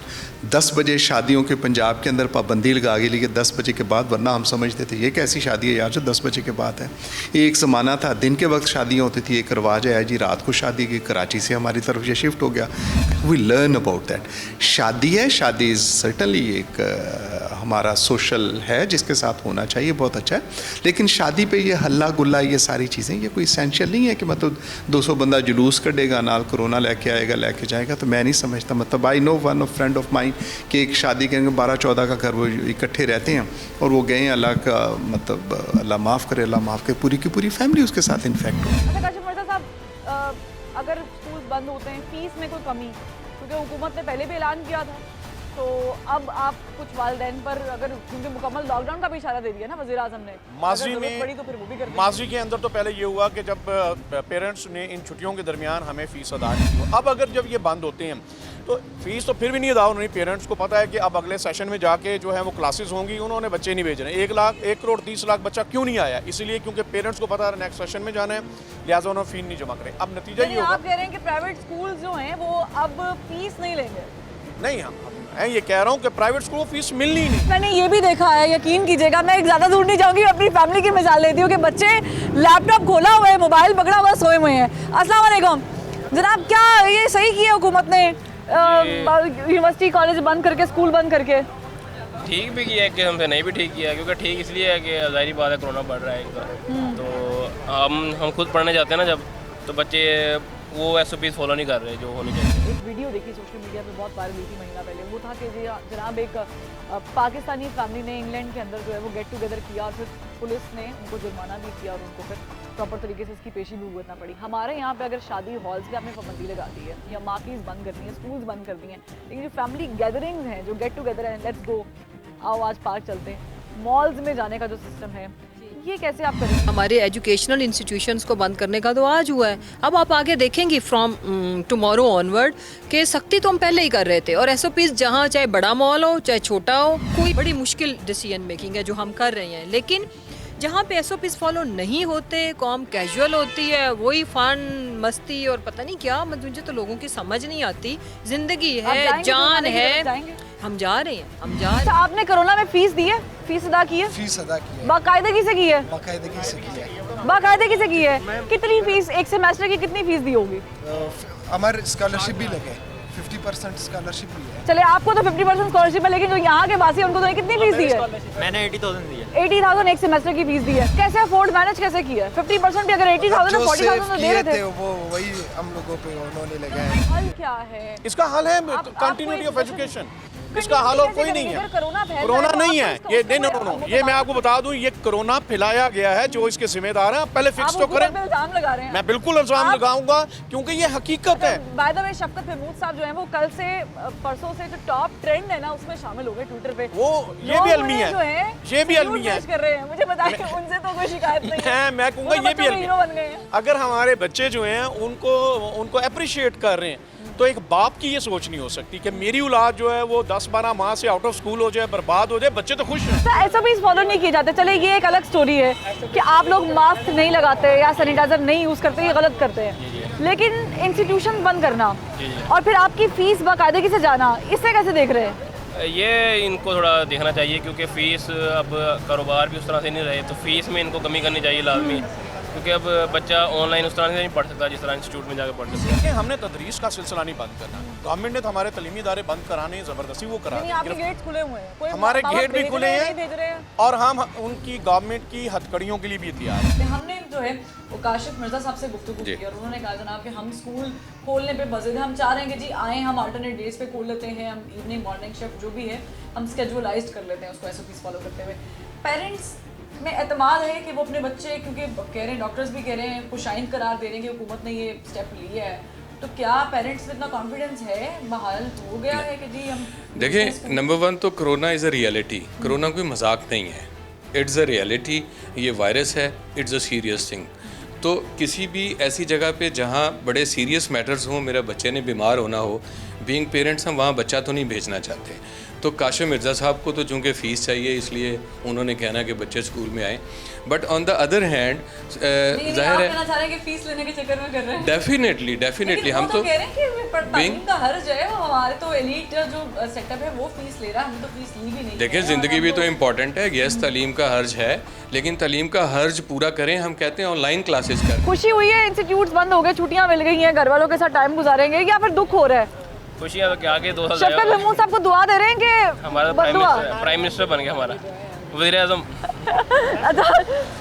10 बजे शादियों के पंजाब के अंदर पाबंदी लगा गई, लेकिन 10 बजे के बाद, वरना हम समझते थे ये कैसी शादी है यार जो 10 बजे के बाद है। ये एक ज़माना था, दिन के वक्त शादियाँ होती थी, एक रवाज है जी रात को शादी की। कराची से हमारी तरफ ये शिफ्ट हो गया। We learn about that. शादी है, शादी इज़ सर्टनली एक हमारा सोशल है जिसके साथ होना चाहिए, बहुत अच्छा है। लेकिन शादी पे ये हल्ला गुल्ला, ये सारी चीज़ें, ये कोई एसेंशियल नहीं है कि मतलब 200 बंदा जुलूस करेगा, नाल कोरोना लेके आएगा, लेके जाएगा। तो मैं नहीं समझता। मतलब I know one of friend of mine कि एक शादी के 12-14 का घर वो इकट्ठे रहते हैं और वो गए, अल्लाह का मतलब अल्लाह माफ़ करे, अल्लाह माफ़ करे, पूरी की पूरी फैमिली उसके साथ इन्फेक्ट हो। अच्छा काशिफ मिर्ज़ा साहब, अगर स्कूल बंद होते हैं, फीस में कोई कमी, क्योंकि हुकूमत ने पहले भी ऐलान किया था, तो अब आप कुछ वालिदैन पर, अगर क्योंकि मुकम्मल लॉकडाउन का भी इशारा दे दिया ना वज़ीर आज़म ने, माजी अगर ज़रूरत में पड़ी तो फिर वो भी कर देंगे। माजी के अंदर तो पहले ये हुआ कि जब पेरेंट्स ने इन छुट्टियों के दरमियान हमें फ़ीस अदा की हो। अब अगर जब ये बंद होते हैं तो फ़ीस तो फिर भी नहीं अदा होनी। पेरेंट्स को पता है कि अब अगले सेशन में जाके जो है वो क्लासेस होंगी, उन्होंने बच्चे नहीं भेजने। 1 करोड़ 30 लाख बच्चा क्यों नहीं आया? इसीलिए क्योंकि पेरेंट्स को पता है नेक्स्ट सेशन में जाना है, लिहाजा उन्होंने फ़ी नहीं जमा करें। अब नतीजा ये होगा, आप कह रहे हैं कि प्राइवेट स्कूल जो हैं वो अब फीस नहीं लेंगे? नहीं, मैं ये कह रहा हूँ कि प्राइवेट स्कूल को फीस मिलनी ही नहीं। मैंने ये भी देखा है, यकीन कीजिएगा, मैं ज़्यादा दूर नहीं जाऊँगी, अपनी फैमिली की मिसाल लेती हूँ कि बच्चे लैपटॉप खोला हुआ है, मोबाइल पकड़ा हुआ, सोए हुए हैं। अस्सलाम वालेकुम जनाब, क्या ये सही किया हुकूमत ने यूनिवर्सिटी कॉलेज बंद करके, स्कूल बंद करके? ठीक भी किया है कि हमसे नहीं भी ठीक किया, क्योंकि ठीक इसलिए है कि ज़ाहिर बात है कोरोना बढ़ रहा है एक बार, तो हम खुद पढ़ने जाते हैं ना जब, तो बच्चे वो SOPs फॉलो नहीं कर रहे जो होनी चाहिए। एक वीडियो देखी सोशल मीडिया पे, बहुत वायरल हुई थी महीना पहले। वो था कि जनाब एक पाकिस्तानी फैमिली ने इंग्लैंड के अंदर जो है वो गेट टुगेदर किया और फिर पुलिस ने उनको जुर्माना भी किया और उनको फिर प्रॉपर तरीके से इसकी पेशी भी भुगतना पड़ी। हमारे यहाँ पे अगर शादी हॉल्स पे आपने पाबंदी लगा दी है या मार्केट्स बंद कर दी हैं, स्कूल्स बंद कर दी हैं, लेकिन जो फैमिली गैदरिंग्स हैं, जो गेट टुगेदर हैं, लेट्स गो, आओ आज पार्क चलते हैं, मॉल्स में जाने का जो सिस्टम है, ये कैसे आप करेंगे? हमारे एजुकेशनल इंस्टीट्यूशंस को बंद करने का तो आज हुआ है। अब आप आगे देखेंगे फ्रॉम टुमारो ऑनवर्ड कि सख्ती तो हम पहले ही कर रहे थे, और SOPs जहाँ चाहे बड़ा मॉल हो चाहे छोटा हो, कोई बड़ी मुश्किल डिसीजन मेकिंग है जो हम कर रहे हैं। लेकिन जहाँ पे SOPs फॉलो नहीं होते, कॉम कैजुअल होती है, वही फन मस्ती और पता नहीं क्या, मुझे तो लोगों की समझ नहीं आती। जिंदगी है, जान है, हम जा रहे हैं, हम जा रहे हैं। अच्छा, आपने कोरोना में फीस दी है, फीस अदा की है? फीस अदा की है, बाकायदगी से की है? बाकायदगी से की है। बाकायदगी से की है। कितनी फीस, एक सेमेस्टर की कितनी फीस दी होगी? हमारे स्कॉलरशिप भी लगे, 50% स्कॉलरशिप भी है। चले, आपको तो 50% स्कॉलरशिप है, लेकिन जो यहाँ के बासी हैं उनको तो कितनी फीस दी है? मैंने 80,000 दी है। 80,000 एक सेमेस्टर की फीस दी है। कैसे अफोर्ड मैनेज कैसे किया है? 50% भी अगर 80,000 तो 40,000 तो दे रहे थे। वो वही हम लोगों पे उन्होंने लगाया। हल क्या है इसका हल है कंटिन्यूटी ऑफ एजुकेशन। इसका हाल और कोई नहीं है। कोरोना नहीं है ये, नो, ये मैं आपको बता दूं, ये कोरोना फैलाया गया है। जो इसके जिम्मेदार हैं पहले फिक्स तो करें। इल्जाम लगा रहे हैं। मैं बिल्कुल इल्जाम लगाऊंगा क्योंकि ये हकीकत है। बाय द वे, शफकत महमूद साहब जो हैं वो कल से परसों से जो टॉप ट्रेंड है ना उसमें शामिल हो गए ट्विटर पे। वो ये भी अलमी है, ये भी अलमी है। कर रहे हैं, मुझे बताइए, उनसे तो कोई शिकायत नहीं है। मैं कहूँगा ये भी अलमी है। अगर हमारे बच्चे जो हैं उनको अप्रिशिएट कर रहे हैं तो एक बाप की ये सोच नहीं हो सकती कि मेरी औलाद जो है वो 10-12 माह से आउट ऑफ स्कूल हो जाए, बर्बाद हो जाए, बच्चे तो खुश हैं। SOPs फॉलो नहीं किए जाते। चले, ये एक अलग स्टोरी है कि आप लोग मास्क नहीं लगाते या सैनिटाइजर नहीं यूज़ करते, ये गलत करते हैं, लेकिन इंस्टीट्यूशन बंद करना और फिर आपकी फीस बाकायदगी से जाना, इससे कैसे देख रहे हैं? ये इनको थोड़ा देखना चाहिए, क्योंकि फ़ीस अब कारोबार भी उस तरह से नहीं रहे, तो फ़ीस में इनको कमी करनी चाहिए लाजमी, क्योंकि अब बच्चा ऑनलाइन उस तरह से नहीं पढ़ सकता जिस तरह इंस्टीट्यूट में जाकर पढ़ सकता है। हमने तदरीस का सिलसिला नहीं बंद करना। गवर्नमेंट ने तो हमारे तलीमी इदारे बंद कराने, ज़बरदस्ती वो करा गेट खुले हुए हैं, हमारे गेट भी खुले हैं और हम उनकी गवर्नमेंट की हथकड़ियों के लिए भी तैयार हैं। हमने जो है वो काशिफ मिर्ज़ा साहब से गुफ्तगू की और उन्होंने कहा जनाब कि हम स्कूल खोलने पे मज़ीद हम चाह रहे हैं कि जी आए, हम अल्टरनेट डेज पे खोल लेते हैं, हम इवनिंग मॉर्निंग शिफ्ट जो भी है हम स्केजुअलाइज्ड कर लेते हैं उसको SOPs फॉलो करते हुए। पेरेंट्स में एतमाद है कि वो अपने बच्चे, क्योंकि कह रहे हैं, डॉक्टर्स भी कह रहे हैं, खुशाइन करार दे रहे हैं कि हुकूमत ने ये स्टेप लिया है, तो क्या पेरेंट्स में इतना कॉन्फिडेंस है, बहाल हो गया है कि जी हम? देखिए, नंबर 1 तो corona is a reality. Corona कोई मजाक नहीं है, इट्स अ रियलिटी। ये वायरस है, इट्स अ सीरियस थिंग। तो किसी भी ऐसी जगह पे जहाँ बड़े सीरियस मैटर्स हों, मेरा बच्चे ने बीमार होना हो, बीइंग पेरेंट्स हम वहाँ बच्चा तो नहीं भेजना चाहते। तो काशिम मिर्ज़ा साहब को तो चूँकि फ़ीस चाहिए इसलिए उन्होंने कहना कि बच्चे स्कूल में आएँ, but on the other hand ज़ाहिर है फीस लेने के चक्कर में कर रहे हैं। डेफिनेटली हम तो कह रहे हैं कि तालीम का हर्ज है, हमारे तो एलीट जो सेटअप है वो फीस ले रहा है, हम तो फीस ली भी नहीं। देखिए ज़िंदगी भी तो इम्पॉर्टेंट है, यस तालीम का हर्ज है, लेकिन तालीम का हर्ज पूरा करें। हम कहते हैं ऑनलाइन क्लासेस कर। खुशी हुई है इंस्टीट्यूट्स बंद हो गए, छुट्टियां मिल गई हैं, घर वालों के साथ टाइम गुजारेंगे, या फिर दुख हो रहा है? खुशियाँ तो क्या आगे 2 साल शफकत महमूद साहब को दुआ दे रहे हैं कि हमारा प्राइम मिनिस्टर बन गया, हमारा वज़ीर आज़म। अच्छा,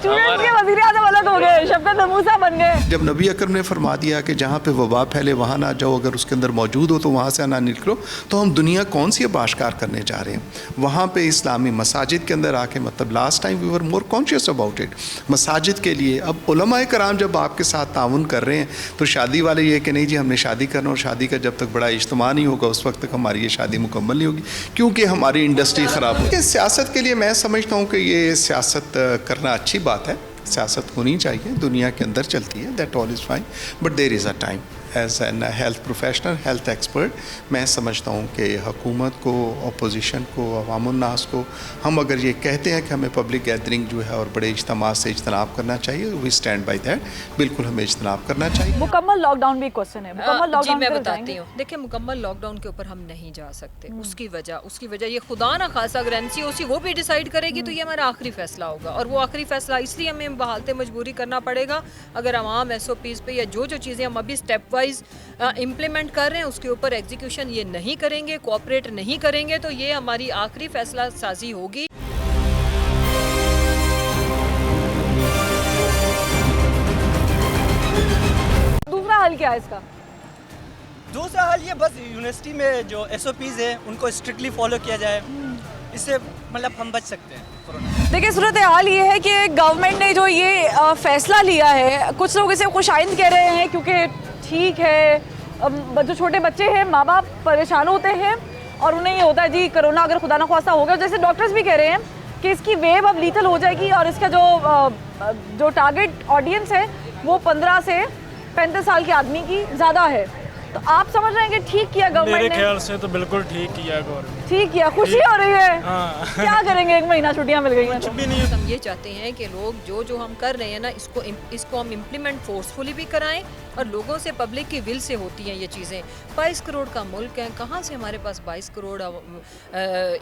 स्टूडेंट्स के वज़ीर आज़म अलग हो गए, शफकत महमूद साहब बन गए। जब नबी अकरम ने फरमा दिया कि जहाँ पे वबा फैले वहाँ ना जाओ, अगर उसके अंदर मौजूद हो तो वहाँ से ना निकलो, तो हम दुनिया कौन सी अब आश्कार करने जा रहे हैं? वहाँ पे इस्लामी मसाजिद के अंदर आके, मतलब last time we were more conscious about it, मसाजिद के लिए। अब उलमाए कराम जब आपके साथ ताउन कर रहे हैं तो शादी वाले ये कि नहीं जी हमने शादी करना, और शादी का जब तक बड़ा इज्तिमा नहीं होगा उस वक्त तक हमारी ये शादी मुकम्मल नहीं होगी, क्योंकि हमारी इंडस्ट्री ख़राब होगी। सियासत के लिए मैं समझता हूँ कि ये सियासत करना अच्छी बात है, सियासत होनी चाहिए, दुनिया के अंदर चलती है, that all is fine, but there is a time. As an health professional, health expert, मैं समझता हूँ कि हुकूमत को, अपोजिशन को, अवामुन्नास को, हम अगर ये कहते हैं कि हमें पब्लिक गैदरिंग जो है और बड़े इज्तिमा से इज्तनाब करना चाहिए, वी स्टैंड बाई दैट, बिल्कुल हमें इज्तनाब करना चाहिए। मुकम्मल लॉकडाउन भी एक क्वेश्चन है, मुकम्मल जी लॉकडाउन मैं बताती हूँ। देखिए मुकम्मल लॉकडाउन के ऊपर हम नहीं जा सकते, उसकी वजह ये खुदा ना खासा अगर एनसीओसी वो भी डिसाइड करेगी तो ये हमारा आखिरी फैसला होगा, और वो आखिरी फैसला इसलिए हमें बहालते मजबूरी करना पड़ेगा अगर आवाम SOPs पे या जो चीज़ें हम अभी स्टेप वाइज इम्प्लीमेंट कर रहे हैं उसके ऊपर एग्जीक्यूशन ये नहीं करेंगे, कोऑपरेट नहीं करेंगे, तो ये हमारी आखिरी फैसला साजी होगी। दूसरा हल क्या है इसका? दूसरा हल ये बस यूनिवर्सिटी में जो SOPs है उनको स्ट्रिक्टली फॉलो किया जाए, इससे मतलब हम बच सकते हैं कोरोना। देखिए सूरत हाल ये है कि गवर्नमेंट ने जो ये फैसला लिया है, कुछ लोग इसे खुशाइंद कह रहे हैं क्योंकि ठीक है, जो छोटे बच्चे हैं माँ बाप परेशान होते हैं और उन्हें ये होता है जी कोरोना अगर खुदा ना ख्वास्ता हो गया, जैसे डॉक्टर्स भी कह रहे हैं कि इसकी वेव अब लीथल हो जाएगी और इसका जो टारगेट ऑडियंस है वो 15 से 35 साल के आदमी की ज़्यादा है। तो आप समझ रहे हैं कि ठीक किया गवर्नमेंट ने? मेरे ख्याल से तो बिल्कुल ठीक किया गवर्नमेंट, ठीक किया। खुशी हो रही है? हाँ। क्या करेंगे, 1 महीना छुट्टियां मिल गई हैं तो। हम ये चाहते हैं कि लोग जो हम कर रहे हैं ना इसको हम इम्प्लीमेंट फोर्सफुली भी कराएं, और लोगों से, पब्लिक की विल से होती हैं ये चीज़ें। 22 करोड़ का मुल्क है, कहाँ से हमारे पास 22 करोड़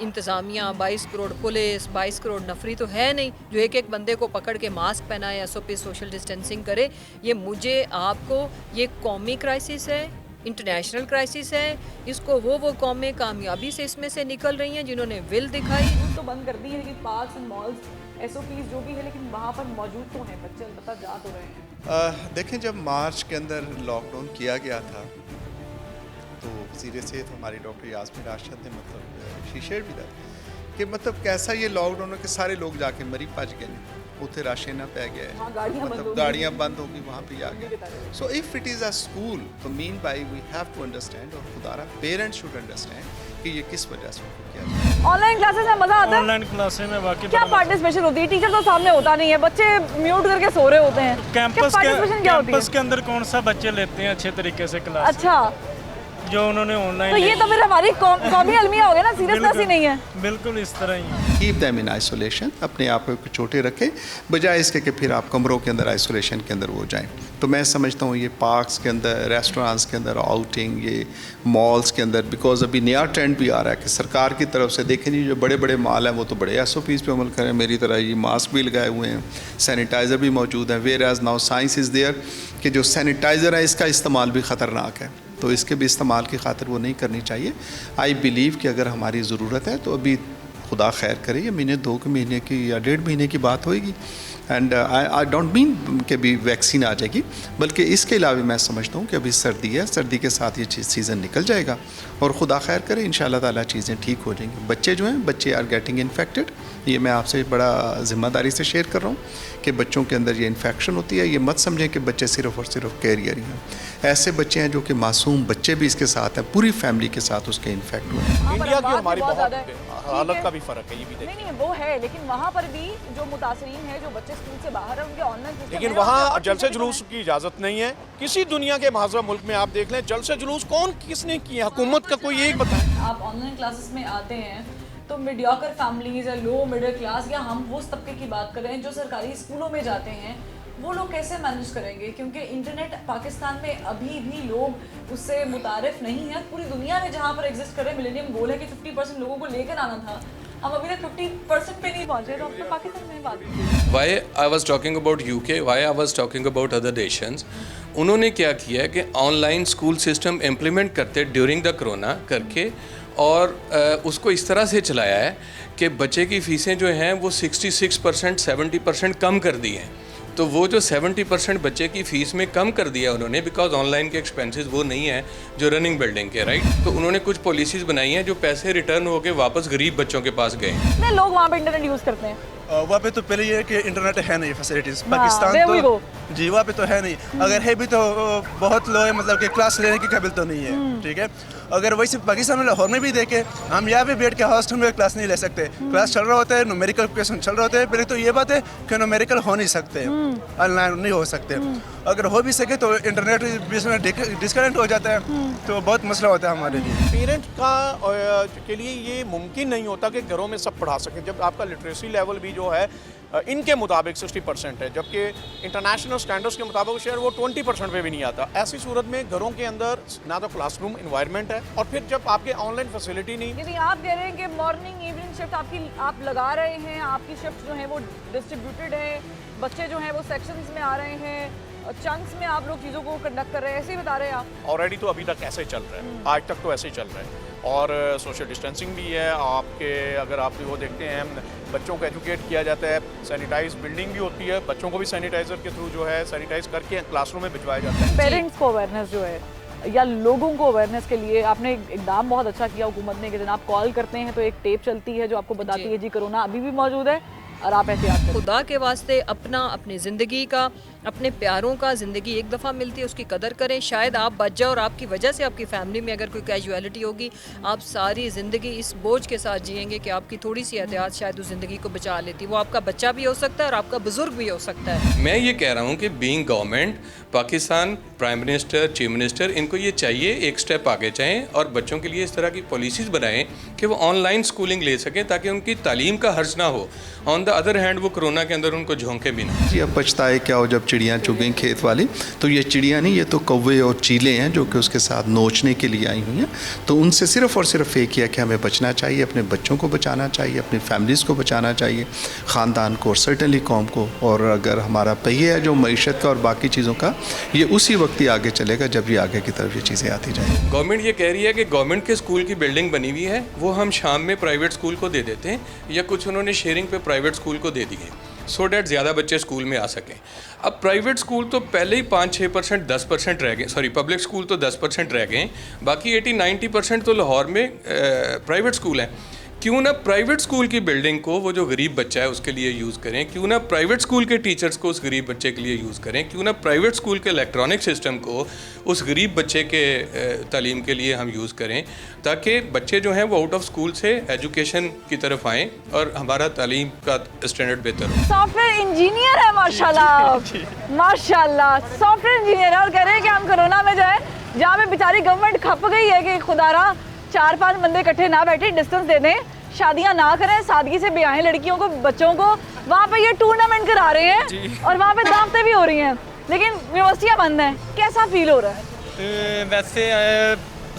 इंतज़ामिया, 22 करोड़ पुलिस, 22 करोड़ नफरी तो है नहीं जो एक बंदे को पकड़ के मास्क पहनाए, SOP सोशल डिस्टेंसिंग करे। ये मुझे आपको ये कौमी क्राइसिस है, इंटरनेशनल क्राइसिस है, इसको वो कौमें कामयाबी से इसमें से निकल रही हैं जिन्होंने विल दिखाई। तो बंद कर दी है लेकिन पार्क्स एंड मॉल्स SOPs जो भी है लेकिन वहाँ पर मौजूद तो हैं, बच्चे अलबत्ता जा तो रहे हैं। देखें जब मार्च के अंदर लॉकडाउन किया गया था तो वज़ीर सेहत हमारी डॉक्टर यास्मीन राशिद ने मतलब शीशेड भी था कि मतलब कैसा ये लॉकडाउन है कि सारे लोग जाके मरी पज गए, उत्थे राशन ना पै गया है, मतलब गाड़ियाँ बंद होगी वहाँ पे आ गए। So if it is a school तो mean by we have to understand, और खुदारा पेरेंट्स शुड अंडरस्टैंड कि ये किस वजह से उनको किया जाए। ऑनलाइन क्लासेस में मजा आता है? ऑनलाइन क्लासेस में वाकई क्या पार्टिसिपेशन होती है? टीचर तो सामने होता नहीं है, बच्चे म्यूट करके सो रहे होते हैं। कैंपस के अंदर कौन सा बच्चे लेते हैं अच्छे तरीके से क्लास? अच्छा, जो उन्होंने ऑनलाइन, तो ये तो फिर हमारी कौमी अलमिया हो गया ना, सीरियसनेस ही नहीं है। बिल्कुल इस तरह ही। कीप देम इन आइसोलेशन, अपने आप को छोटे रखें बजाय इसके कि फिर आप कमरों के अंदर आइसोलेशन के अंदर वो जाएं। तो मैं समझता हूँ ये पार्क्स के अंदर, रेस्टोरेंट्स के अंदर आउटिंग, ये मॉल्स के अंदर, बिकॉज अभी नया ट्रेंड भी आ रहा है कि सरकार की तरफ से देखें जी जो बड़े बड़े मॉल हैं वो तो बड़े SOPs पे अमल करें, मेरी तरह ये मास्क भी लगाए हुए हैं, सैनिटाइज़र भी मौजूद है। Whereas now science is there कि जो सैनिटाइज़र है इसका इस्तेमाल भी ख़तरनाक है, तो इसके भी इस्तेमाल की खातिर वो नहीं करनी चाहिए। आई बिलीव कि अगर हमारी ज़रूरत है तो अभी खुदा खैर करे ये महीने 2 महीने की या 1.5 महीने की बात होएगी, एंड आई डोंट मीन कि भी वैक्सीन आ जाएगी, बल्कि इसके अलावा मैं समझता हूँ कि अभी सर्दी है, सर्दी के साथ ये सीज़न निकल जाएगा और खुदा खैर करे इंशाल्लाह ताला चीज़ें ठीक हो जाएंगी। बच्चे जो हैं, बच्चे आर गेटिंग इन्फेक्टेड, ये मैं आपसे बड़ा ज़िम्मेदारी से शेयर कर रहा हूँ कि बच्चों के अंदर ये इन्फेक्शन होती है। ये मत समझें कि बच्चे सिर्फ़ और सिर्फ कैरियर ही हैं, ऐसे बच्चे हैं जो कि मासूम बच्चे भी इसके साथ हैं, पूरी फैमिली के साथ उसके इन्फेक्ट हुए हैं। इंडिया की हमारी बहुत हालत का भी फ़र्क है, ये भी देखिए। नहीं वो है, लेकिन वहाँ पर भी जो मुतासरीन है, जो बच्चे स्कूल से बाहर है, उनके ऑनलाइन। लेकिन वहाँ जलसे जुलूस की इजाज़त नहीं है। किसी दुनिया के महाजरा मुल्क में आप देख लें, जलसे जुलूस किसने किया? हुकूमत का कोई एक बताएं। आप ऑनलाइन क्लासेस में आते हैं तो मीडियोकर फैमिलीज या लो मिडिल क्लास, या हम वो तबके की बात कर रहे हैं जो सरकारी स्कूलों में जाते हैं, वो लोग कैसे मैनेज करेंगे? क्योंकि इंटरनेट पाकिस्तान में अभी भी लोग उससे मुतारिफ नहीं है। पूरी दुनिया में जहाँ पर एग्जिस्ट कर रहे हैं, मिलेनियम गोल है कि 50% लोगों को लेकर आना था, हम अभी तक 50% पे नहीं पहुँचे। तो अब तो पाकिस्तान में बात Why I was talking about UK, why I was talking about other nations, उन्होंने क्या किया है कि ऑनलाइन स्कूल सिस्टम इम्प्लीमेंट करते ड्यूरिंग द कोरोना करके, और उसको इस तरह से चलाया है कि बच्चे की फ़ीसें जो हैं वो 66% 70% कम कर दी हैं। तो वो जो 70% बच्चे की फ़ीस में कम कर दिया उन्होंने, बिकॉज ऑनलाइन के एक्सपेंसेस वो नहीं है जो रनिंग बिल्डिंग के, राइट। तो उन्होंने कुछ पॉलिसीज़ बनाई हैं जो पैसे रिटर्न होकर वापस गरीब बच्चों के पास गए। कितने लोग वहाँ पे इंटरनेट यूज़ करते हैं? वहाँ पे तो पहले ये कि इंटरनेट है नहीं, फैसिलिटीज़ पाकिस्तान तो जी वहाँ पे तो है नहीं। अगर है भी तो बहुत लो है, मतलब कि क्लास लेने की काबिल तो नहीं है, ठीक है। अगर वैसे पाकिस्तान में लाहौर में भी देखें, हम यहाँ पे बैठ के हॉस्टल में क्लास नहीं ले सकते। क्लास चल रहा होता है, न्यूमेरिकल क्वेश्चन चल रहा होता है। पहले तो ये बात है कि न्यूमेरिकल हो नहीं सकते, ऑनलाइन नहीं हो सकते। अगर हो भी सके तो इंटरनेट बीच में डिस्कनेक्ट हो जाता है, तो बहुत मसला होता है हमारे लिए। पेरेंट का के लिए ये मुमकिन नहीं होता कि घरों में सब पढ़ा सकें, जब आपका लिटरेसी लेवल भी जो है इनके मुताबिक 60% है, जबकि इंटरनेशनल स्टैंडर्ड्स के मुताबिक शेयर वो 20% पे भी नहीं आता। ऐसी सूरत में घरों के अंदर ना तो क्लासरूम इन्वायरमेंट है, और फिर जब आपके ऑनलाइन फैसिलिटी नहीं। यदि आप कह रहे हैं कि मॉर्निंग इवनिंग शिफ्ट आप लगा रहे हैं, आपकी शिफ्ट जो है वो डिस्ट्रीब्यूटेड है, बच्चे जो हैं वो सेक्शंस में आ रहे हैं, चंक्स में आप लोग चीज़ों को कंडक्ट कर रहे हैं, ऐसे ही बता रहे हैं आप? ऑलरेडी तो अभी तक ऐसे ही चल रहा है, आज तक तो ऐसे ही चल रहा है। और सोशल डिस्टेंसिंग भी है आपके, अगर आप वो देखते हैं बच्चों को एजुकेट किया जाता है, सैनिटाइज बिल्डिंग भी होती है, बच्चों को भी सैनिटाइजर के थ्रू जो है सैनिटाइज करके क्लासरूम में भिजवाया जाता है। पेरेंट्स को अवेयरनेस जो है, या लोगों को अवेयरनेस के लिए आपने इकदाम बहुत अच्छा किया हुकूमत ने कि जब आप कॉल करते हैं तो एक टेप चलती है जो आपको बताती है जी कोरोना अभी भी मौजूद है और आप एहतियात करें। खुदा के वास्ते अपनी ज़िंदगी का, अपने प्यारों का, ज़िंदगी एक दफ़ा मिलती है, उसकी कदर करें। शायद आप बच जाओ और आपकी वजह से आपकी फैमिली में अगर कोई कैजुअलिटी होगी, आप सारी ज़िंदगी इस बोझ के साथ जिएंगे कि आपकी थोड़ी सी एहतियात शायद उस ज़िंदगी को बचा लेती। वो आपका बच्चा भी हो सकता है और आपका बुज़ुर्ग भी हो सकता है। मैं ये कह रहा हूँ कि being government, Pakistan prime minister, chief minister, इनको ये चाहिए एक स्टेप आगे जाएँ और बच्चों के लिए इस तरह की पॉलिसीज़ बनाएं कि वो ऑनलाइन स्कूलिंग ले सकें ताकि उनकी तालीम का हर्ज ना हो। ऑन द अदर हैंड वो कोरोना के अंदर उनको झोंके भी ना। जी अब बचता है क्या हो जब चिड़ियाँ चुग गई खेत वाली, तो ये चिड़ियाँ नहीं, ये तो कौवे और चीले हैं जो कि उसके साथ नोचने के लिए आई हुई हैं। तो उनसे सिर्फ़ और सिर्फ एक किया कि हमें बचना चाहिए, अपने बच्चों को बचाना चाहिए, अपनी फैमिलीज़ को बचाना चाहिए, ख़ानदान को और सर्टनली कौम को। और अगर हमारा पहिया है जो मईशत का और बाकी चीज़ों का, ये उसी वक्त ही आगे चलेगा जब ये आगे की तरफ ये चीज़ें आती जाएंगी। गवर्नमेंट ये कह रही है कि गवर्नमेंट के स्कूल की बिल्डिंग बनी हुई है, वो हम शाम में प्राइवेट स्कूल को दे देते हैं, या कुछ उन्होंने शेयरिंग पे प्राइवेट स्कूल को दे दी है सो डैट ज़्यादा बच्चे स्कूल में आ सकें। अब प्राइवेट स्कूल तो पहले ही 5-6%, 10% रह गए, सॉरी पब्लिक स्कूल तो 10% रह गए, बाकी 80-90% तो लाहौर में प्राइवेट स्कूल हैं। क्यों ना प्राइवेट स्कूल की बिल्डिंग को वो जो गरीब बच्चा है उसके लिए यूज़ करें, क्यों ना प्राइवेट स्कूल के टीचर्स को उस गरीब बच्चे के लिए यूज़ करें, क्यों ना प्राइवेट स्कूल के इलेक्ट्रॉनिक सिस्टम को उस गरीब बच्चे के तालीम के लिए हम यूज़ करें, ताकि बच्चे जो हैं वो आउट ऑफ स्कूल से एजुकेशन की तरफ आएँ और हमारा तालीम का स्टैंडर्ड बेहतर हो। सॉफ्टवेयर इंजीनियर है माशाल्लाह, माशाल्लाह सॉफ्टवेयर इंजीनियर है, और कह रहे हैं कि हम कोरोना में जो है जहाँ पे बेचारी गवर्नमेंट खप गई है कि खुदारा 4-5 बंदे इकट्ठे ना बैठे, डिस्टेंस दे दें, शादियां ना करें, सादगी से ब्याहें लड़कियों को, बच्चों को। वहाँ पे ये टूर्नामेंट करा रहे हैं और वहाँ पे दावतें भी हो रही हैं, लेकिन यूनिवर्सिटियाँ बंद हैं। कैसा फील हो रहा है? वैसे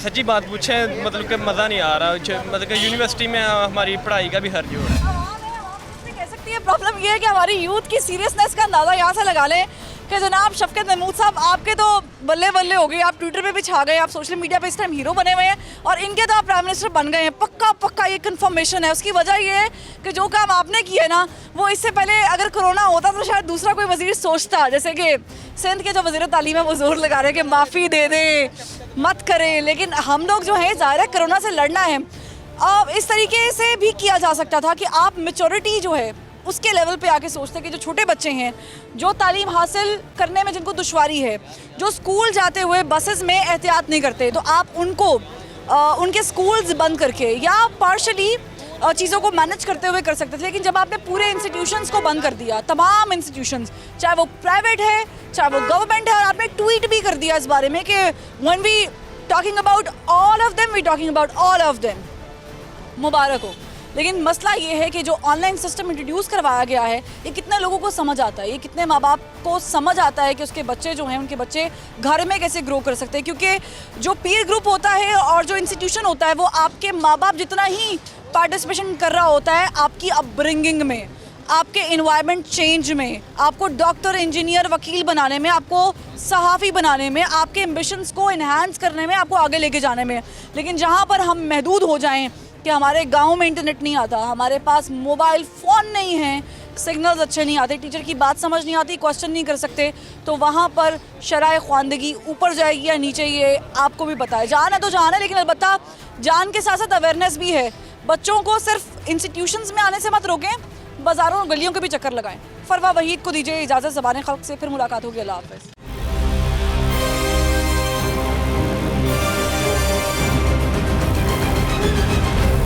सच्ची बात पूछें मतलब कि मज़ा नहीं आ रहा, मतलब कि यूनिवर्सिटी में हमारी पढ़ाई का भी हर्ज हो रहा है। कह सकती है प्रॉब्लम ये है कि हमारी यूथ की सीरियसनेस का अंदाज़ा यहाँ से लगा लें कि जनाब शफकत महमूद साहब आपके तो बल्ले बल्ले हो गए, आप ट्विटर पे भी छा गए, आप सोशल मीडिया पे इस टाइम हीरो बने हुए हैं, और इनके तो आप प्राइम मिनिस्टर बन गए हैं। पक्का पक्का ये कंफर्मेशन है। उसकी वजह ये है कि जो काम आपने किया है ना, वो इससे पहले अगर कोरोना होता तो शायद दूसरा कोई वजीर सोचता, जैसे कि सिंध के जो वजीर तालीम है वो जोर लगा रहे हैं कि माफ़ी दे दें, मत करें, लेकिन हम लोग जो है ज़ाहिर है कोरोना से लड़ना है। अब इस तरीके से भी किया जा सकता था कि आप मेचोरिटी जो है उसके लेवल पे आके सोचते कि जो छोटे बच्चे हैं, जो तालीम हासिल करने में जिनको दुश्वारी है, जो स्कूल जाते हुए बसेस में एहतियात नहीं करते, तो आप उनको उनके स्कूल्स बंद करके या पार्शली चीज़ों को मैनेज करते हुए कर सकते थे। लेकिन जब आपने पूरे इंस्टीट्यूशंस को बंद कर दिया, तमाम इंस्टीट्यूशंस, चाहे वो प्राइवेट है चाहे वो गवर्नमेंट है, और आपने ट्वीट भी कर दिया इस बारे में कि when we talking about all of them, we talking about all of them, मुबारक हो। लेकिन मसला ये है कि जो ऑनलाइन सिस्टम इंट्रोड्यूस करवाया गया है, ये कितने लोगों को समझ आता है, ये कितने माँ बाप को समझ आता है कि उसके बच्चे जो हैं, उनके बच्चे घर में कैसे ग्रो कर सकते हैं। क्योंकि जो पीर ग्रुप होता है और जो इंस्टीट्यूशन होता है, वो आपके माँ बाप जितना ही पार्टिसिपेशन कर रहा होता है आपकी अपब्रिंगिंग में, आपके इन्वायरमेंट चेंज में, आपको डॉक्टर, इंजीनियर, वकील बनाने में, आपको सहाफ़ी बनाने में, आपके एम्बिशंस को इन्हांस करने में, आपको आगे लेके जाने में। लेकिन जहाँ पर हम महदूद हो जाएं कि हमारे गांव में इंटरनेट नहीं आता, हमारे पास मोबाइल फ़ोन नहीं है, सिग्नल्स अच्छे नहीं आते, टीचर की बात समझ नहीं आती, क्वेश्चन नहीं कर सकते, तो वहाँ पर शराए ख़वानदगी ऊपर जाएगी या नीचे, ये आपको भी पता है। जान है तो जान है, लेकिन अलबत्ता जान के साथ साथ अवेयरनेस भी है। बच्चों को सिर्फ इंस्टीट्यूशंस में आने से मत रोकें, बाज़ारों और गलियों के भी चक्कर लगाएं। फरवा वहीद को दीजिए इजाज़त। ज़बान खल्क़ से फिर मुलाकात होगी। अल्लाह हाफ़िज़।